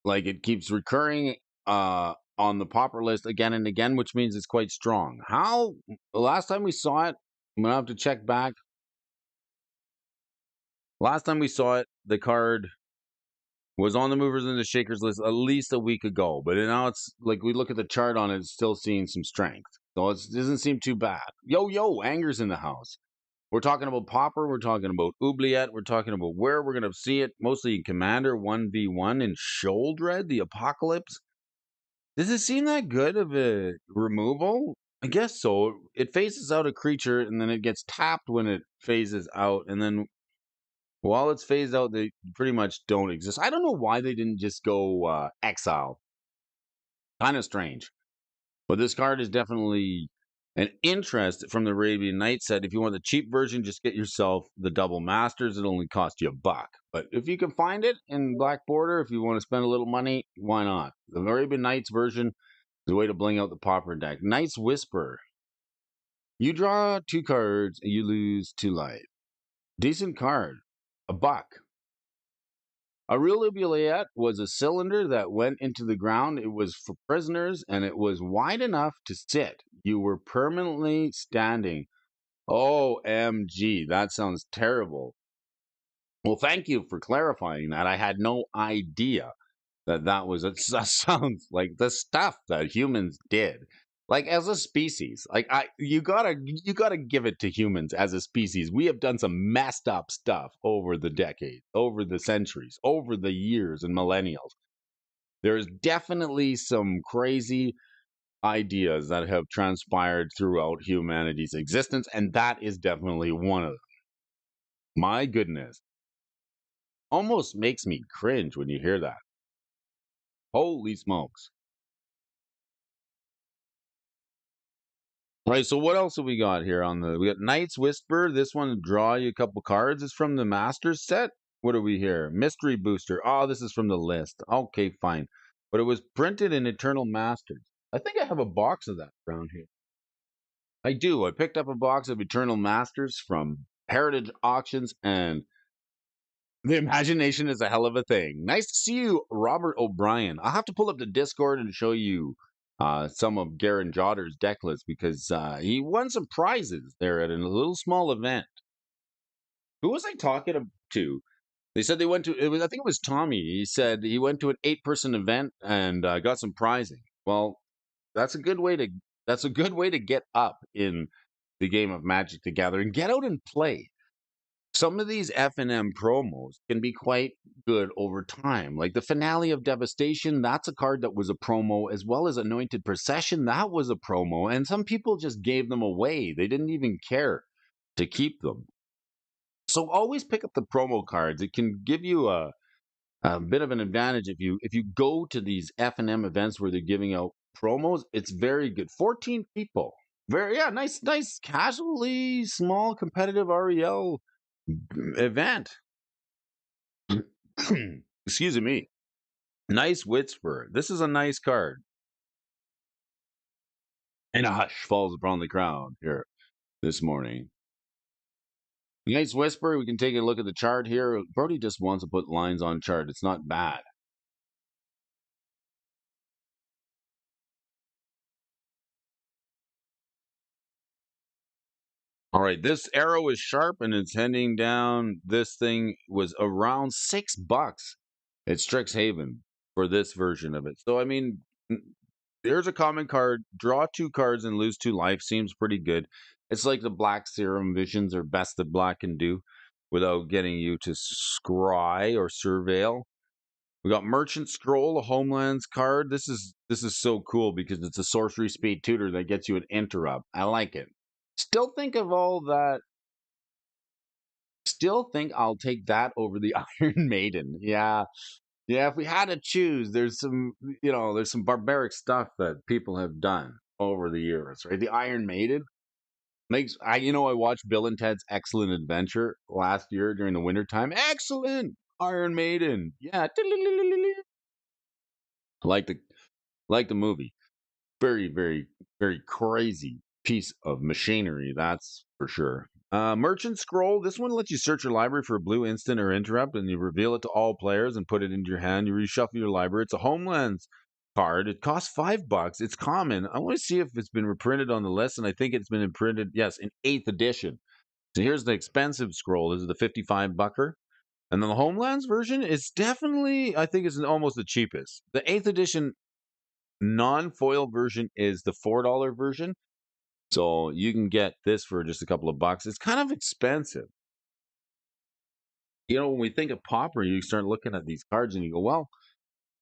like it keeps recurring on the popper list again and again, which means it's quite strong. How the last time we saw it, I'm gonna have to check back. Last time we saw it, the card was on the movers and the shakers list at least a week ago, but now it's like we look at the chart on it, it's still seeing some strength. So it doesn't seem too bad. Yo, Anger's in the house. We're talking about Popper. We're talking about Oubliette. We're talking about where we're going to see it, mostly in Commander 1v1 in Sholdred, the Apocalypse. Does it seem that good of a removal? I guess so. It phases out a creature, and then it gets tapped when it phases out, and then while it's phased out, they pretty much don't exist. I don't know why they didn't just go exile. Kind of strange. But this card is definitely an interest from the Arabian Nights set. If you want the cheap version, just get yourself the double masters. It'll only cost you $1. But if you can find it in Black Border, if you want to spend a little money, why not? The Arabian Nights version is a way to bling out the popper deck. Night's Whisper. You draw 2 cards and you lose 2 life. Decent card. $1. A real oubliette was a cylinder that went into the ground. It was for prisoners, and it was wide enough to sit. You were permanently standing. OMG, that sounds terrible. Well, thank you for clarifying that. I had no idea that was it. That sounds like the stuff that humans did. Like as a species, like you gotta give it to humans as a species. We have done some messed up stuff over the decades, over the centuries, over the years and millennials. There's definitely some crazy ideas that have transpired throughout humanity's existence, and that is definitely one of them. My goodness. Almost makes me cringe when you hear that. Holy smokes. All right, so what else have we got here on the we got Knight's Whisper. This one draw you a couple cards. It's from the Masters set. What are we here? Mystery Booster. Oh, this is from the list. Okay, fine. But it was printed in Eternal Masters. I think I have a box of that around here. I do. I picked up a box of Eternal Masters from Heritage Auctions, and the imagination is a hell of a thing. Nice to see you, Robert O'Brien. I'll have to pull up the Discord and show you some of Garen Jotter's deck list because he won some prizes there at a little small event. Who was I talking to? They said they went to it was I think it was Tommy. He said he went to an 8-person event and got some prizing. Well, that's a good way to get up in the game of Magic the Gathering. Get out and play. Some of these F&M promos can be quite good over time. Like the Finale of Devastation, that's a card that was a promo, as well as Anointed Procession, that was a promo. And some people just gave them away. They didn't even care to keep them. So always pick up the promo cards. It can give you a bit of an advantage if you go to these F&M events where they're giving out promos. It's very good. 14 people. Very nice, casually small competitive REL event. Excuse me. Nice Whisper. This is a nice card. And a hush falls upon the crowd here this morning. Nice Whisper. We can take a look at the chart here. Brody just wants to put lines on chart. It's not bad. All right, this arrow is sharp and it's heading down. This thing was around $6 at Strixhaven for this version of it. So, I mean, there's a common card. Draw 2 cards and lose 2 life. Seems pretty good. It's like the Black Serum Visions are best that Black can do without getting you to scry or surveil. We got Merchant Scroll, a Homelands card. This is so cool because it's a sorcery speed tutor that gets you an interrupt. I like it. Still think of all that. Still think I'll take that over the Iron Maiden. Yeah. Yeah, if we had to choose, there's some barbaric stuff that people have done over the years, right? The Iron Maiden I watched Bill and Ted's Excellent Adventure last year during the wintertime. Excellent Iron Maiden. Yeah. Like the movie. Very, very, very crazy piece of machinery, that's for sure. Merchant Scroll. This one lets you search your library for a blue instant or interrupt, and you reveal it to all players and put it into your hand. You reshuffle your library. It's a Homelands card. It costs $5. It's common. I want to see if it's been reprinted on the list, and I think it's been imprinted, yes, in 8th edition. So here's the expensive scroll. This is the 55 bucker. And then the Homelands version is definitely, I think, is almost the cheapest. The 8th edition non-foil version is the $4 version. So you can get this for just a couple of bucks. It's kind of expensive. When we think of Pauper, you start looking at these cards and you go, well,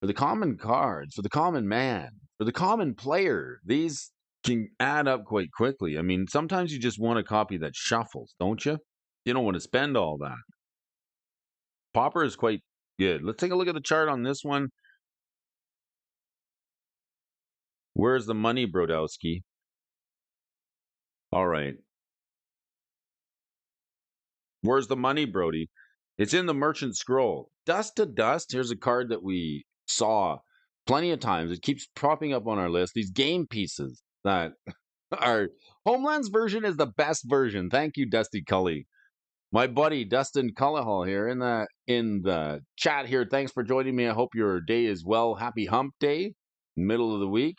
for the common cards, for the common man, for the common player, these can add up quite quickly. I mean, sometimes you just want a copy that shuffles, don't you? You don't want to spend all that. Pauper is quite good. Let's take a look at the chart on this one. Where's the money, Brodowski? All right. Where's the money, Brody? It's in the Merchant Scroll. Dust to Dust. Here's a card that we saw plenty of times. It keeps popping up on our list. These game pieces that are Homeland's version is the best version. Thank you, Dusty Cully. My buddy Dustin Cullihall here in the chat here. Thanks for joining me. I hope your day is well. Happy Hump Day, middle of the week.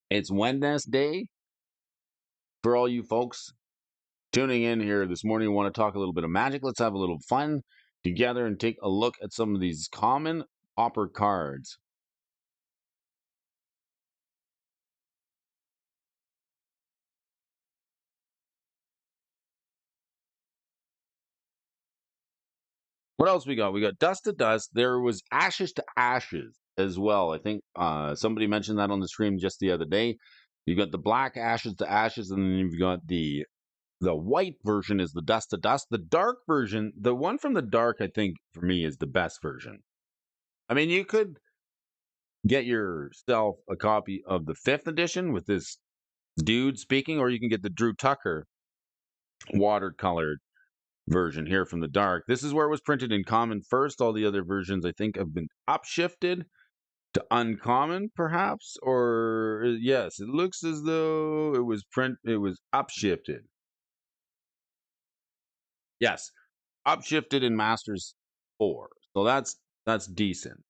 It's Wednesday for all you folks tuning in here this morning. We want to talk a little bit of Magic. Let's have a little fun together and take a look at some of these common Pauper cards. What else we got? We got Dust to Dust. There was Ashes to Ashes. as well. I think somebody mentioned that on the stream just the other day. You got the black ashes to ashes, and then you've got the white version is the dust to dust. The dark version, the one from the dark, I think for me is the best version. I mean, you could get yourself a copy of the 5th edition with this dude speaking, or you can get the Drew Tucker watercolored version here from the dark. This is where it was printed in common first. All the other versions, I think, have been upshifted to uncommon, perhaps, or yes, it looks as though it was upshifted. Yes, upshifted in Masters 4. So that's decent.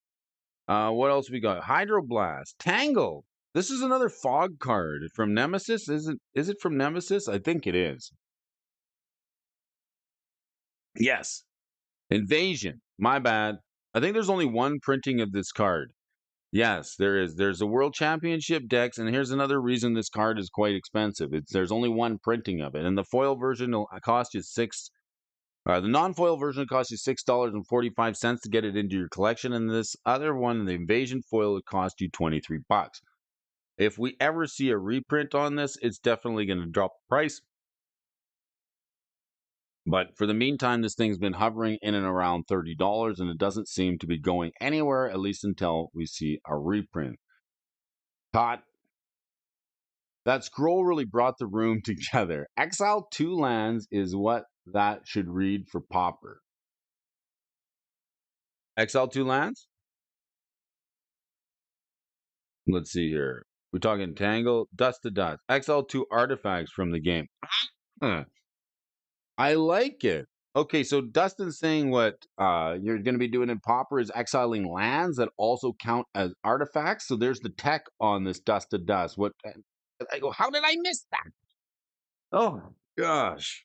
What else we got? Hydroblast, Tangle. This is another fog card from Nemesis. Is it from Nemesis? I think it is. Yes. Invasion. My bad. I think there's only one printing of this card. Yes, there is. There's a World Championship decks, and here's another reason this card is quite expensive. There's only one printing of it, and the foil version will cost you the non-foil version will cost you $6.45 to get it into your collection, and this other one, the Invasion foil, will cost you $23. If we ever see a reprint on this, it's definitely going to drop the price. But for the meantime, this thing's been hovering in and around $30, and it doesn't seem to be going anywhere, at least until we see a reprint. Todd, that scroll really brought the room together. Exile 2 lands is what that should read for Pauper. Exile 2 lands? Let's see here. We're talking Tangle, Dust to Dust. Exile 2 artifacts from the game. I like it. Okay, so Dustin's saying what you're going to be doing in Pauper is exiling lands that also count as artifacts. So there's the tech on this Dust to Dust. What? I go, how did I miss that? Oh gosh.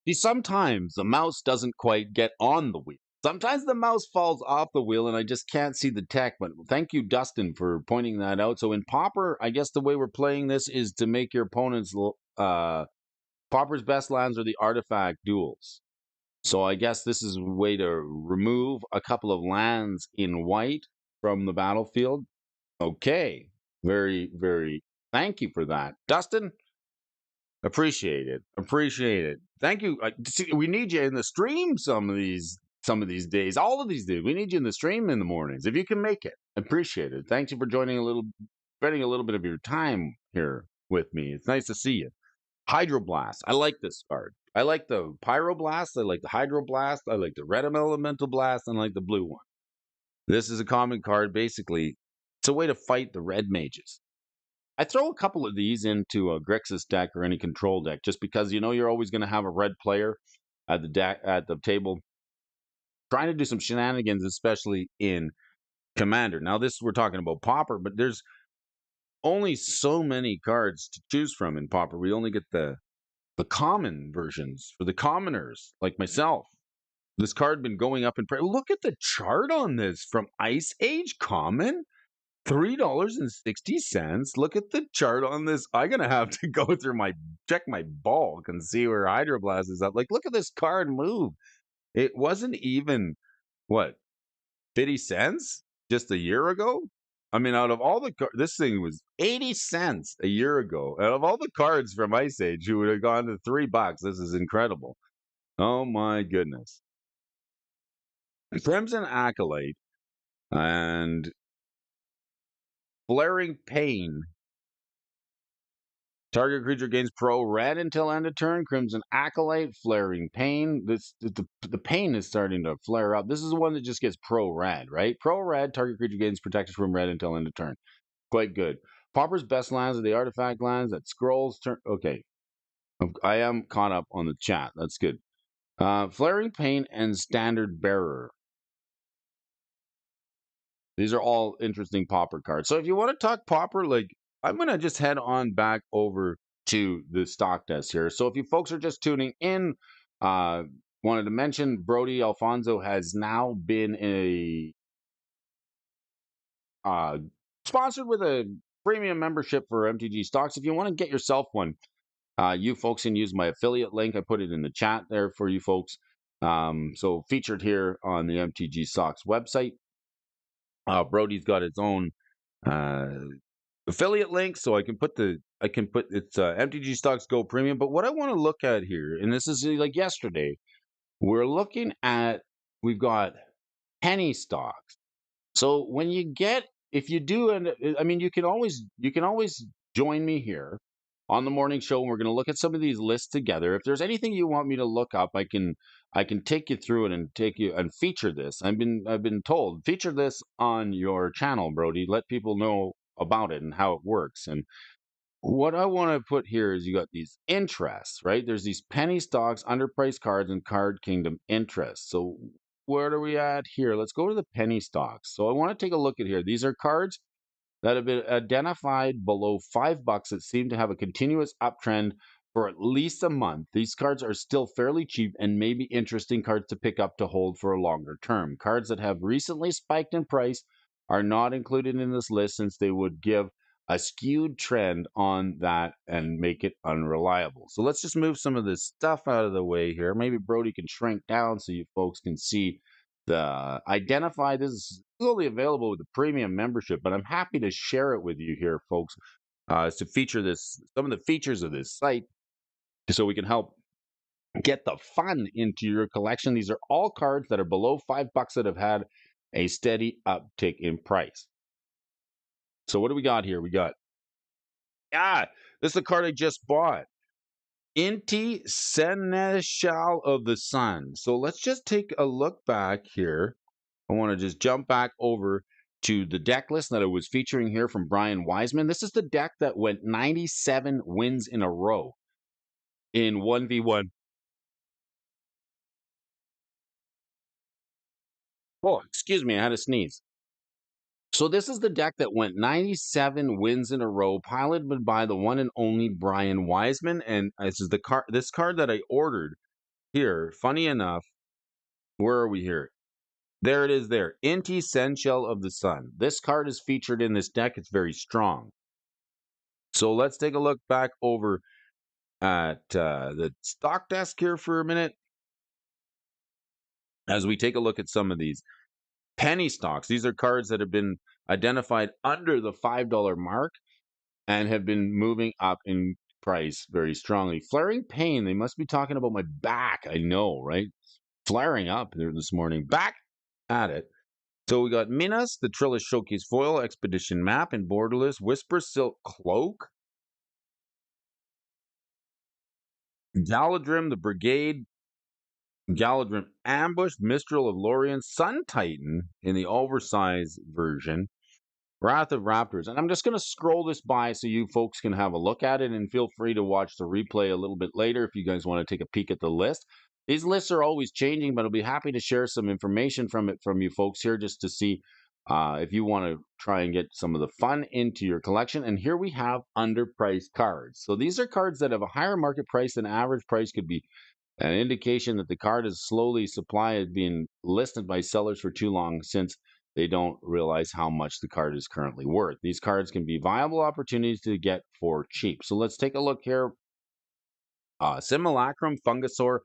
See, sometimes the mouse doesn't quite get on the wheel. Sometimes the mouse falls off the wheel and I just can't see the tech. But thank you, Dustin, for pointing that out. So in Pauper, I guess the way we're playing this is to make your opponents Pauper's best lands are the artifact duels. So I guess this is a way to remove a couple of lands in white from the battlefield. Okay. Very, very thank you for that. Dustin, appreciate it. Appreciate it. Thank you. We need you in the stream some of these days. All of these days. We need you in the stream in the mornings. If you can make it. Appreciate it. Thank you for spending a little bit of your time here with me. It's nice to see you. Hydroblast. I like this card. I like the Pyroblast. I like the Hydroblast. I like the Red Elemental Blast. And I like the blue one. This is a common card. Basically, it's a way to fight the red mages. I throw a couple of these into a Grixis deck or any control deck just because you're always going to have a red player at the table trying to do some shenanigans, especially in Commander. Now, we're talking about Pauper, but there's only so many cards to choose from in Pauper. We only get the common versions for the commoners like myself. This card been going up in price. Look at the chart on this from Ice Age Common. $3.60. Look at the chart on this. I'm gonna have to go through check my bulk and see where Hydroblast is up. Like, look at this card move. It wasn't even 50 cents just a year ago. I mean, out of all this thing was 80 cents a year ago. Out of all the cards from Ice Age who would have gone to $3, this is incredible. Oh my goodness. Crimson Acolyte and Flaring Pain. Target creature gains pro red until end of turn. Crimson Acolyte, Flaring Pain. The pain is starting to flare up. This is the one that just gets pro red, right? Pro red, target creature gains protection from red until end of turn. Quite good. Pauper's best lands are the artifact lands that scrolls turn. Okay. I am caught up on the chat. That's good. Flaring Pain and Standard Bearer. These are all interesting Pauper cards. So if you want to talk Pauper, I'm going to just head on back over to the stock desk here. So if you folks are just tuning in, wanted to mention Brody Alphonso has now been sponsored with a premium membership for MTG stocks. If you want to get yourself one, you folks can use my affiliate link. I put it in the chat there for you folks. So featured here on the MTG stocks website. Brody's got its own uh, affiliate link, so I can put it's MTG Stocks Go Premium. But what I want to look at here, and this is like yesterday, we're looking at we've got penny stocks. So when you get, if you do, and I mean, you can always join me here on the morning show, and we're going to look at some of these lists together. If there's anything you want me to look up, I can take you through it and take you and feature this. I've been told feature this on your channel, Brody. Let people know about it and how it works. And what I want to put here is you got these interests, right? There's these penny stocks, underpriced cards, and Card Kingdom interests. So where are we at here? Let's go to the penny stocks. So I want to take a look at here. These are cards that have been identified below $5 that seem to have a continuous uptrend for at least a month. These cards are still fairly cheap and may be interesting cards to pick up to hold for a longer term. Cards that have recently spiked in price are not included in this list since they would give a skewed trend on that and make it unreliable. So let's just move some of this stuff out of the way here. Maybe Brody can shrink down so you folks can see the identify. This is only available with the premium membership, but I'm happy to share it with you here, folks, to feature some of the features of this site so we can help get the fun into your collection. These are all cards that are below $5 that have had a steady uptick in price. So what do we got here? We got, this is the card I just bought. Inti Seneschal of the Sun. So let's just take a look back here. I want to just jump back over to the deck list that I was featuring here from Brian Wiseman. This is the deck that went 97 wins in a row in 1v1. Oh, excuse me, I had a sneeze. So this is the deck that went 97 wins in a row, piloted by the one and only Brian Wiseman. And this card that I ordered here. Funny enough, where are we here? There it is there. Inti Senshell of the Sun. This card is featured in this deck. It's very strong. So let's take a look back over at the stock desk here for a minute as we take a look at some of these penny stocks. These are cards that have been identified under the $5 mark and have been moving up in price very strongly. Flaring Pain, they must be talking about my back. I know, right? Flaring up there this morning. Back at it. So we got Minas, the Trillis Showcase Foil, Expedition Map, and Borderless, Whisper Silk Cloak, Galadrim, the Brigade, Galadrim Ambush, Mistral of Lorien, Sun Titan in the oversized version, Wrath of Raptors. And I'm just going to scroll this by so you folks can have a look at it, and feel free to watch the replay a little bit later if you guys want to take a peek at the list. These lists are always changing, but I'll be happy to share some information from you folks here just to see if you want to try and get some of the fun into your collection. And here we have underpriced cards. So these are cards that have a higher market price than average price could be an indication that the card is slowly supplied, being listed by sellers for too long since they don't realize how much the card is currently worth. These cards can be viable opportunities to get for cheap. So let's take a look here. Simulacrum, Fungasaur,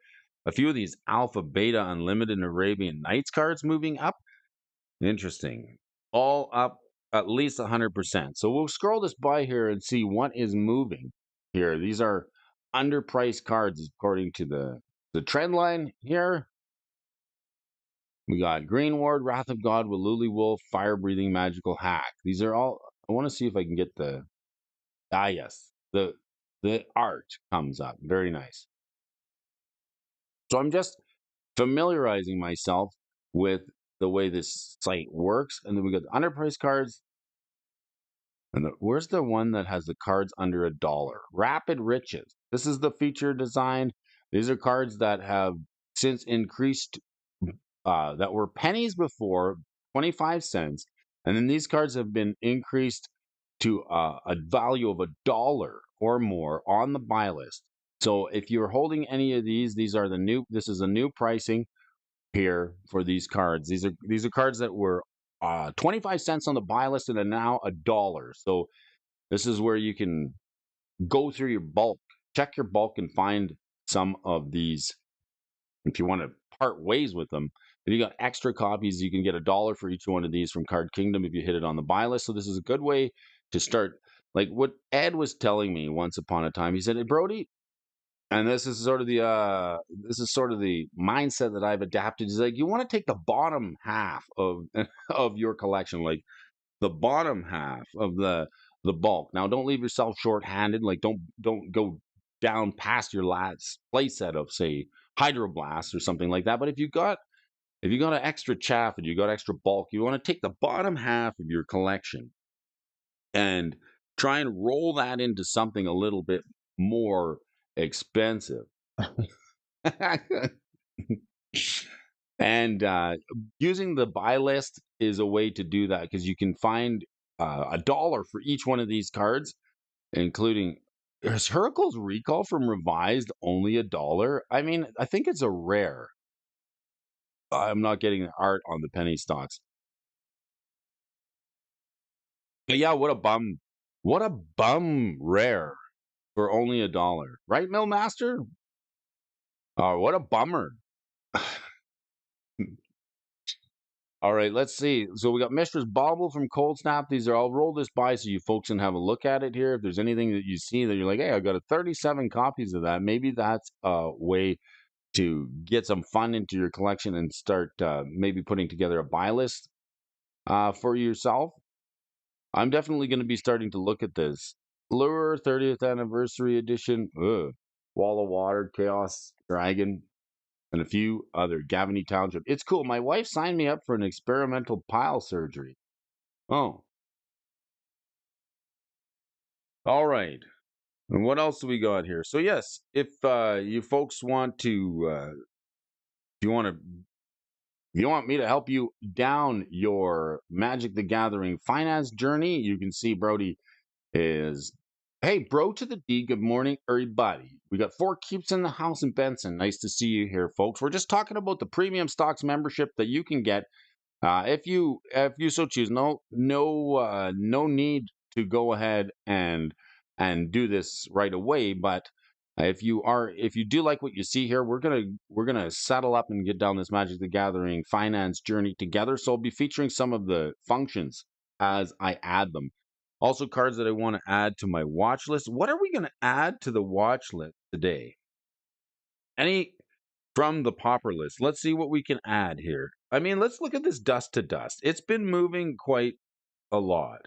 a few of these Alpha, Beta, Unlimited, and Arabian Nights cards moving up. Interesting. All up at least 100%. So we'll scroll this by here and see what is moving here. These are underpriced cards according to the trend line here. We got Green Ward, Wrath of God, Waluli Wolf, Fire Breathing Magical Hack. These are all, I want to see if I can get yes, the art comes up. Very nice. So I'm just familiarizing myself with the way this site works. And then we got the underpriced cards. And where's the one that has the cards under $1? Rapid Riches. This is the feature design. These are cards that have since increased, that were pennies before, 25 cents. And then these cards have been increased to a value of $1 or more on the buy list. So if you're holding any of these are this is a new pricing here for these cards. These are cards that were 25 cents on the buy list and are now $1. So this is where you can go through your bulk, check your bulk, and find some of these. If you want to part ways with them. If you got extra copies, you can get $1 for each one of these from Card Kingdom if you hit it on the buy list. So this is a good way to start. Like what Ed was telling me once upon a time, he said, "Hey, Brody," and this is sort of the mindset that I've adapted. Is like you want to take the bottom half of of your collection, like the bottom half of the bulk. Now, don't leave yourself short-handed. Like don't go down past your last play set of say Hydroblast or something like that. But if you got an extra chaff and you got extra bulk, you want to take the bottom half of your collection and try and roll that into something a little bit more expensive. And using the buy list is a way to do that because you can find $1 for each one of these cards, including is Hurkyl's Recall from Revised only $1? I mean, I think it's a rare. I'm not getting the art on the penny stocks. But yeah, what a bum. What a bum rare for only $1. Right, Millmaster? Oh, what a bummer. All right, let's see. So we got Mistress Bobble from Cold Snap. These are, I'll roll this by so you folks can have a look at it here. If there's anything that you see that you're like, hey, I got a 37 copies of that, maybe that's a way to get some fun into your collection and start maybe putting together a buy list for yourself. I'm definitely going to be starting to look at this. Lure 30th Anniversary Edition. Ugh. Wall of Water, Chaos Dragon, and a few other Gavany Township. It's cool. My wife signed me up for an experimental pile surgery. Oh, all right. And what else do we got here? So yes, if you folks want to, if you want to, if you want me to help you down your Magic the Gathering finance journey, you can see Brody is, hey, bro to the D, good morning, everybody. We got 4 keeps in the house in Benson. Nice to see you here, folks. We're just talking about the premium stocks membership that you can get if you so choose. No need to go ahead and do this right away. But if you do like what you see here, we're gonna settle up and get down this Magic the Gathering finance journey together. So I'll be featuring some of the functions as I add them. Also, cards that I want to add to my watch list. What are we going to add to the watch list today? Any from the popper list. Let's see what we can add here. I mean, let's look at this dust to dust. It's been moving quite a lot.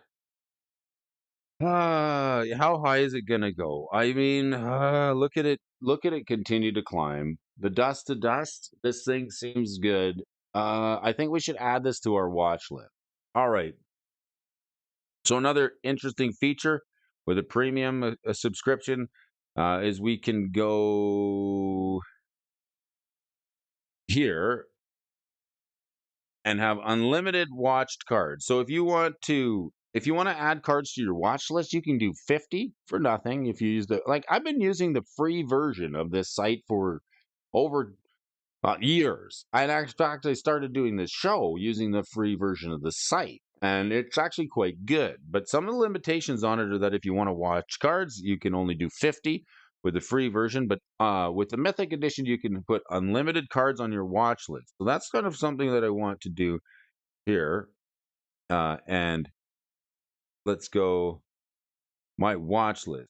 How high is it going to go? I mean, look at it. Look at it continue to climb. The dust to dust. This thing seems good. I think we should add this to our watch list. All right. So another interesting feature with a premium subscription is we can go here and have unlimited watched cards. So if you want to add cards to your watch list, you can do 50 for nothing. If you use I've been using the free version of this site for over years. And in fact, I started doing this show using the free version of the site, and it's actually quite good. But some of the limitations on it are that if you want to watch cards, you can only do 50 with the free version. But with the Mythic Edition, you can put unlimited cards on your watch list. So that's kind of something that I want to do here. And let's go my watch list.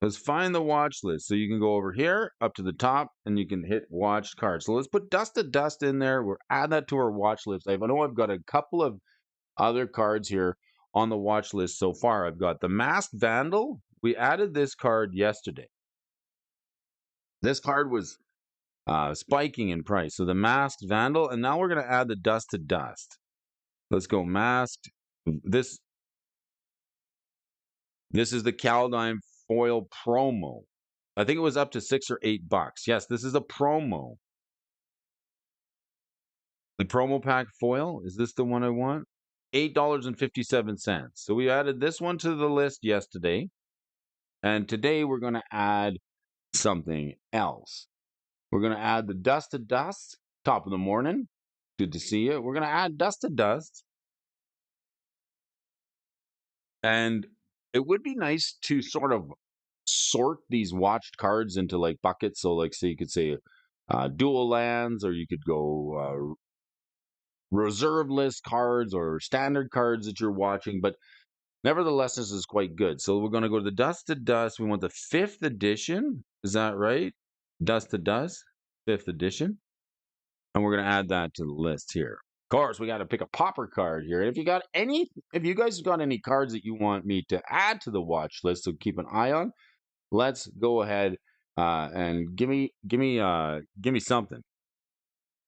Let's find the watch list. So you can go over here up to the top and you can hit watch cards. So let's put Dust to Dust in there. We'll add that to our watch list. I know I've got a couple of other cards here on the watch list so far. I've got the Masked Vandal. We added this card yesterday. This card was spiking in price. So the Masked Vandal, and now we're going to add the Dust to Dust. Let's go Masked. This is the Kaldheim foil promo. I think it was up to $6 or $8. Yes, this is a promo. The promo pack foil, is this the one I want? $8.57. So we added this one to the list yesterday. And today we're going to add something else. We're going to add the Dust to Dust, top of the morning. Good to see you. We're going to add Dust to Dust. And it would be nice to sort of sort these watched cards into like buckets. So like, so you could say dual lands, or you could go reserve list cards or standard cards that you're watching. But nevertheless, this is quite good. So we're going to go to the Dust to Dust. We want the 5th edition. Is that right? Dust to Dust, 5th edition. And we're going to add that to the list here. Of course, we got to pick a popper card here. And if you guys got any cards that you want me to add to the watch list, so keep an eye on, let's go ahead and give me something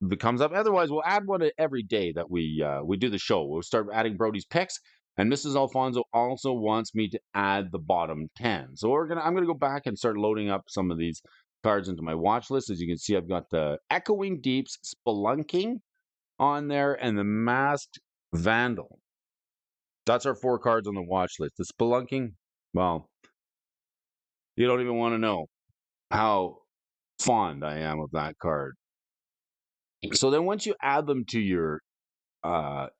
that comes up. Otherwise, we'll add one every day that we do the show. We'll start adding Brody's picks, and Mrs. Alphonso also wants me to add the bottom 10. So I'm gonna go back and start loading up some of these cards into my watch list. As you can see, I've got the Echoing Deeps Spelunking on there and the Masked Vandal. That's our 4 cards on the watch list. The Spelunking, well, you don't even want to know how fond I am of that card. So then once you add them to your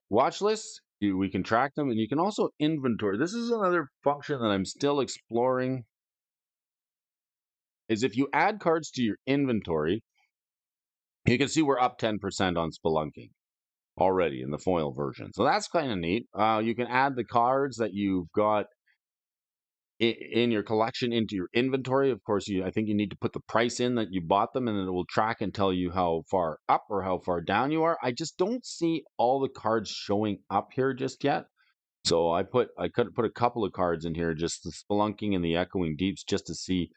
watch list, we can track them, and you can also inventory. This is another function that I'm still exploring, is if you add cards to your inventory, you can see we're up 10% on Spelunking already in the foil version. So that's kind of neat. You can add the cards that you've got in your collection into your inventory. Of course, I think you need to put the price in that you bought them, and it will track and tell you how far up or how far down you are. I just don't see all the cards showing up here just yet. So I could put a couple of cards in here, just the Spelunking and the Echoing Deeps, just to see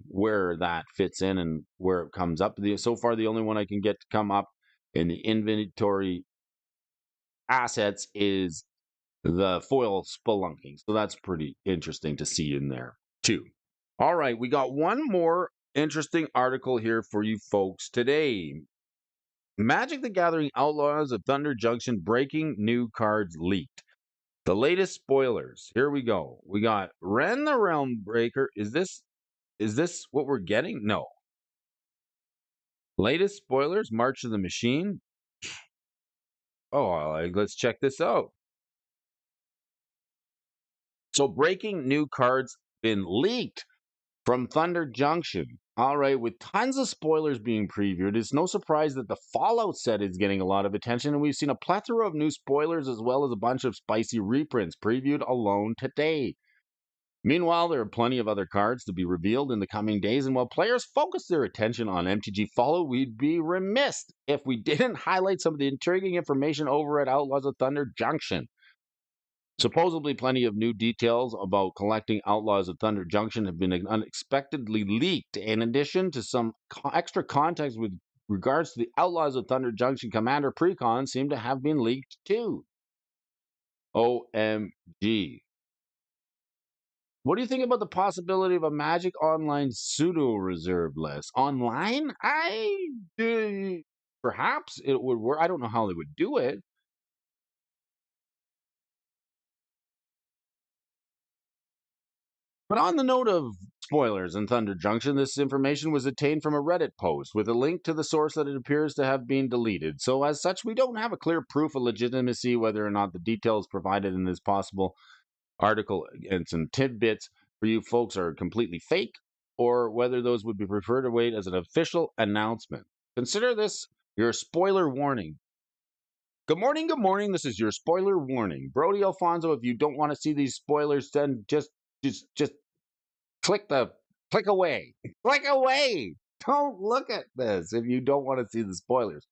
where that fits in and where it comes up. So far, the only one I can get to come up in the inventory assets is the foil Spelunking. So that's pretty interesting to see in there too. All right, we got one more interesting article here for you folks today. Magic the Gathering Outlaws of Thunder Junction breaking new cards leaked. The latest spoilers. Here we go. We got Ren the Realm Breaker. Is this what we're getting? No. Latest spoilers. March of the Machine. Oh, let's check this out. So breaking new cards been leaked from Thunder Junction. All right, with tons of spoilers being previewed, it's no surprise that the Fallout set is getting a lot of attention, and we've seen a plethora of new spoilers as well as a bunch of spicy reprints previewed alone today. Meanwhile, there are plenty of other cards to be revealed in the coming days, and while players focus their attention on MTG Follow, we'd be remiss if we didn't highlight some of the intriguing information over at Outlaws of Thunder Junction. Supposedly, plenty of new details about collecting Outlaws of Thunder Junction have been unexpectedly leaked. In addition to some extra context with regards to the Outlaws of Thunder Junction Commander Precon seem to have been leaked too. OMG. What do you think about the possibility of a Magic Online pseudo reserve list? Online? Perhaps it would work. I don't know how they would do it. But on the note of spoilers in Thunder Junction, this information was obtained from a Reddit post with a link to the source that it appears to have been deleted. So, as such, we don't have a clear proof of legitimacy whether or not the details provided in this possible article and some tidbits for you folks are completely fake, or whether those would be preferred to wait as an official announcement. Consider this your spoiler warning. Good morning, good morning. This is your spoiler warning. Brody Alphonso, if you don't want to see these spoilers, then just click away. Click away. Don't look at this if you don't want to see the spoilers.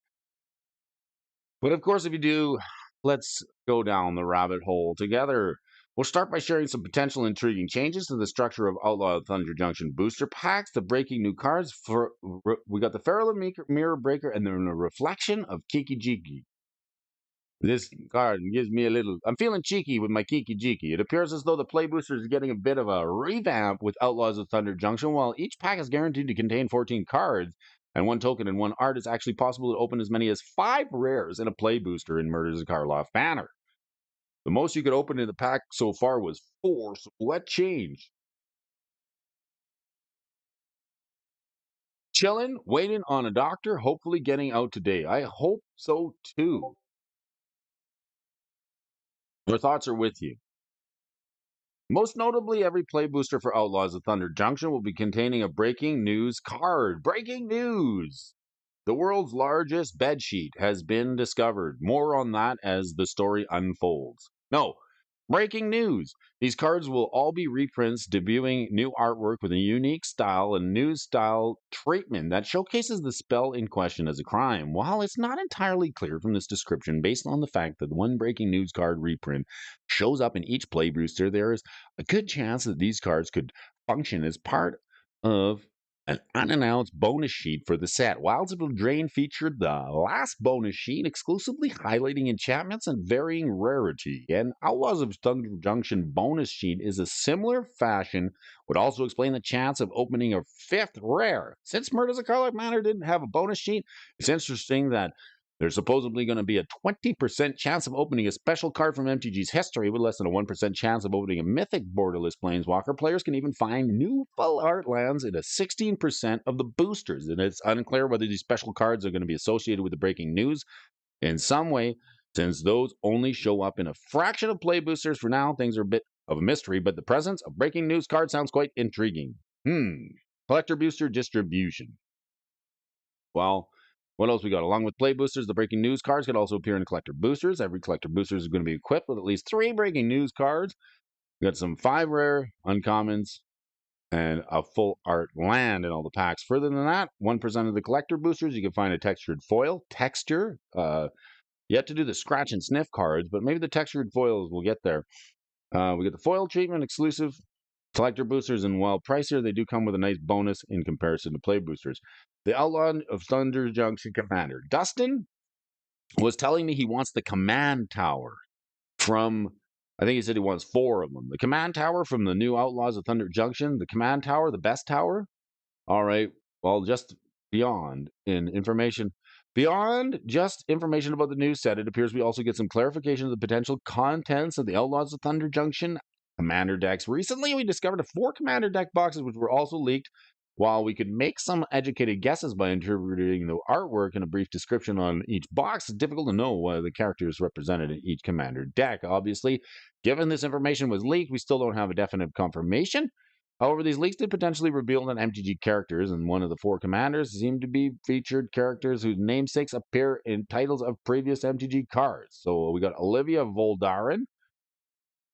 But of course, if you do, let's go down the rabbit hole together. We'll start by sharing some potential intriguing changes to the structure of Outlaw Thunder Junction booster packs, the breaking new cards. We got the Feral Mirror Breaker and then a reflection of Kiki Jiki. This card gives me a little. I'm feeling cheeky with my Kiki Jiki. It appears as though the play booster is getting a bit of a revamp with Outlaws of Thunder Junction. While each pack is guaranteed to contain 14 cards and 1 token and 1 art, it's actually possible to open as many as 5 rares in a play booster in Murders of Karloff banner. The most you could open in the pack so far was 4, so what changed? Chilling, waiting on a doctor, hopefully getting out today. I hope so too. Our thoughts are with you. Most notably, every play booster for Outlaws of Thunder Junction will be containing a breaking news card. Breaking news! The world's largest bedsheet has been discovered. More on that as the story unfolds. No, breaking news. These cards will all be reprints debuting new artwork with a unique style and news style treatment that showcases the spell in question as a crime. While it's not entirely clear from this description, based on the fact that one breaking news card reprint shows up in each play booster, there is a good chance that these cards could function as part of an unannounced bonus sheet for the set. Wilds of Eldraine featured the last bonus sheet, exclusively highlighting enchantments and varying rarity. And Outlaws of Thunder Junction bonus sheet is a similar fashion, would also explain the chance of opening a 5th rare. Since Murders of Karlach Manor didn't have a bonus sheet, it's interesting that there's supposedly going to be a 20% chance of opening a special card from MTG's history with less than a 1% chance of opening a mythic borderless planeswalker. Players can even find new full art lands in a 16% of the boosters. And it's unclear whether these special cards are going to be associated with the breaking news in some way, since those only show up in a fraction of play boosters. For now, things are a bit of a mystery, but the presence of breaking news card sounds quite intriguing. Collector booster distribution. Well, what else we got? Along with play boosters, the breaking news cards can also appear in collector boosters. Every collector booster is going to be equipped with at least 3 breaking news cards. We got some 5 rare uncommons and a full art land in all the packs. Further than that, 1% of the collector boosters, you can find a textured foil. Texture, yet to do the scratch and sniff cards, but maybe the textured foils will get there. We get the foil treatment exclusive collector boosters, and while pricier, they do come with a nice bonus in comparison to play boosters. The Outlaw of Thunder Junction Commander. Dustin was telling me he wants the command tower from, I think he said he wants 4 of them. The command tower from the new Outlaws of Thunder Junction, the command tower, the best tower. All right, well, just beyond just information about the new set, it appears we also get some clarification of the potential contents of the Outlaws of Thunder Junction commander decks. Recently, we discovered 4 commander deck boxes which were also leaked. While we could make some educated guesses by interpreting the artwork and a brief description on each box, it's difficult to know what the characters represented in each commander deck. Obviously, given this information was leaked, we still don't have a definite confirmation. However, these leaks did potentially reveal that MTG characters, and one of the 4 commanders seem to be featured characters whose namesakes appear in titles of previous MTG cards. So we got Olivia Voldaren,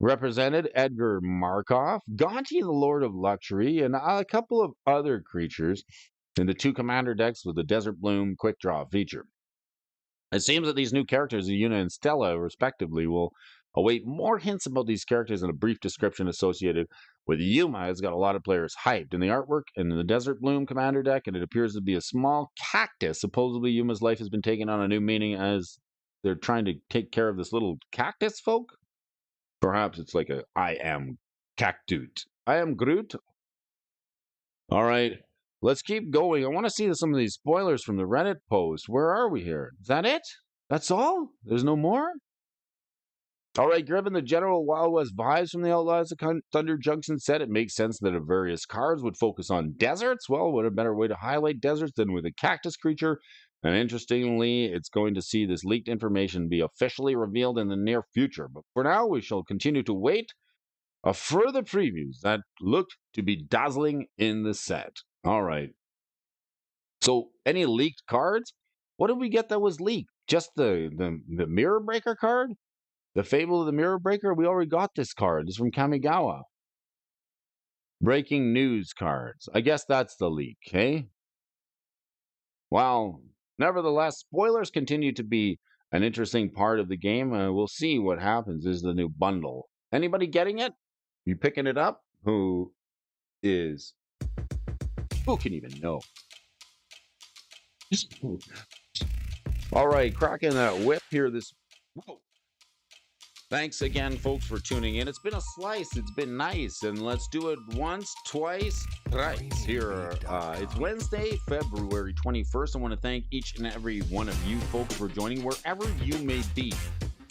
represented Edgar Markov, Gonti the Lord of Luxury, and a couple of other creatures in the 2 commander decks with the Desert Bloom quick draw feature. It seems that these new characters, Yuna and Stella, respectively, will await more hints about these characters and a brief description associated with Yuma. It's got a lot of players hyped in the artwork and in the Desert Bloom commander deck, and it appears to be a small cactus. Supposedly, Yuma's life has been taken on a new meaning as they're trying to take care of this little cactus folk. Perhaps it's like I am Cactute. I am Groot. All right, let's keep going. I want to see some of these spoilers from the Reddit post. Where are we here? Is that it? That's all? There's no more? All right, given the general Wild West vibes from the Outlaws of Thunder Junction set, it makes sense that various cards would focus on deserts. Well, what a better way to highlight deserts than with a cactus creature? And interestingly, it's going to see this leaked information be officially revealed in the near future. But for now, we shall continue to wait a further previews that look to be dazzling in the set. All right. So, any leaked cards? What did we get that was leaked? Just the Mirror Breaker card? The Fable of the Mirror Breaker? We already got this card. This is from Kamigawa. Breaking news cards. I guess that's the leak, hey? Well, nevertheless, spoilers continue to be an interesting part of the game. We'll see what happens. This is the new bundle. Anybody getting it? You picking it up? Who can even know? All right, cracking that whip here Whoa. Thanks again, folks, for tuning in. It's been a slice. It's been nice. And let's do it once, twice, thrice here. It's Wednesday, February 21st. I want to thank each and every one of you folks for joining wherever you may be.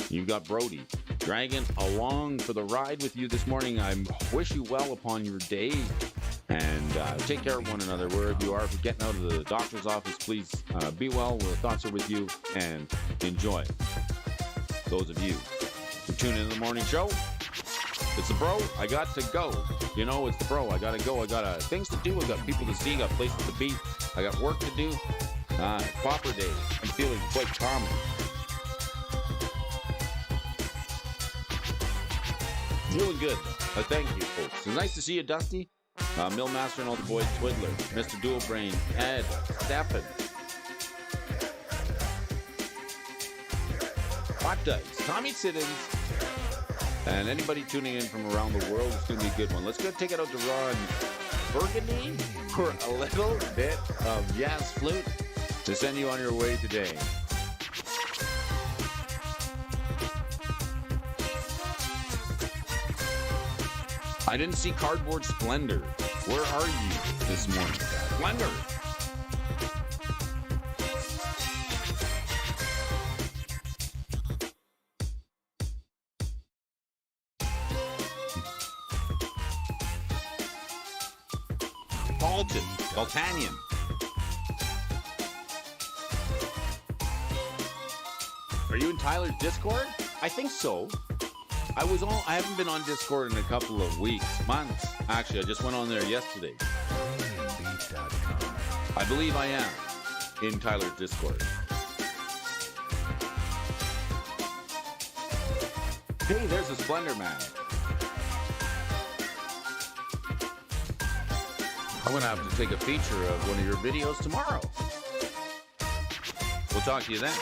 You've got Brody Dragon along for the ride with you this morning. I wish you well upon your day. And take care of one another wherever you are. If you're getting out of the doctor's office, please be well. Our thoughts are with you and enjoy. Those of you who tune in the morning show, It's the bro. I got to go. You know, it's the bro. I gotta go. I got things to do. I got people to see. I got places to be. I got work to do. Pauper day. I'm feeling quite calm. Feeling good. Thank you, folks. It's nice to see you, Dusty. Millmaster and all the boys. Twiddler, Mr. Dual Brain, Ed, Stefan. Hot Dice, Tommy Siddons, and anybody tuning in from around the world. It's going to be a good one. Let's go take it out to Ron Burgundy for a little bit of Jazz Flute to send you on your way today. I didn't see Cardboard Splendor. Where are you this morning? Splendor! Dalton, Daltanian. Are you in Tyler's Discord? I think so. I haven't been on Discord in a couple of weeks, months. Actually, I just went on there yesterday. I believe I am in Tyler's Discord. Hey, there's a Splendor Man. I'm going to have to take a feature of one of your videos tomorrow. We'll talk to you then.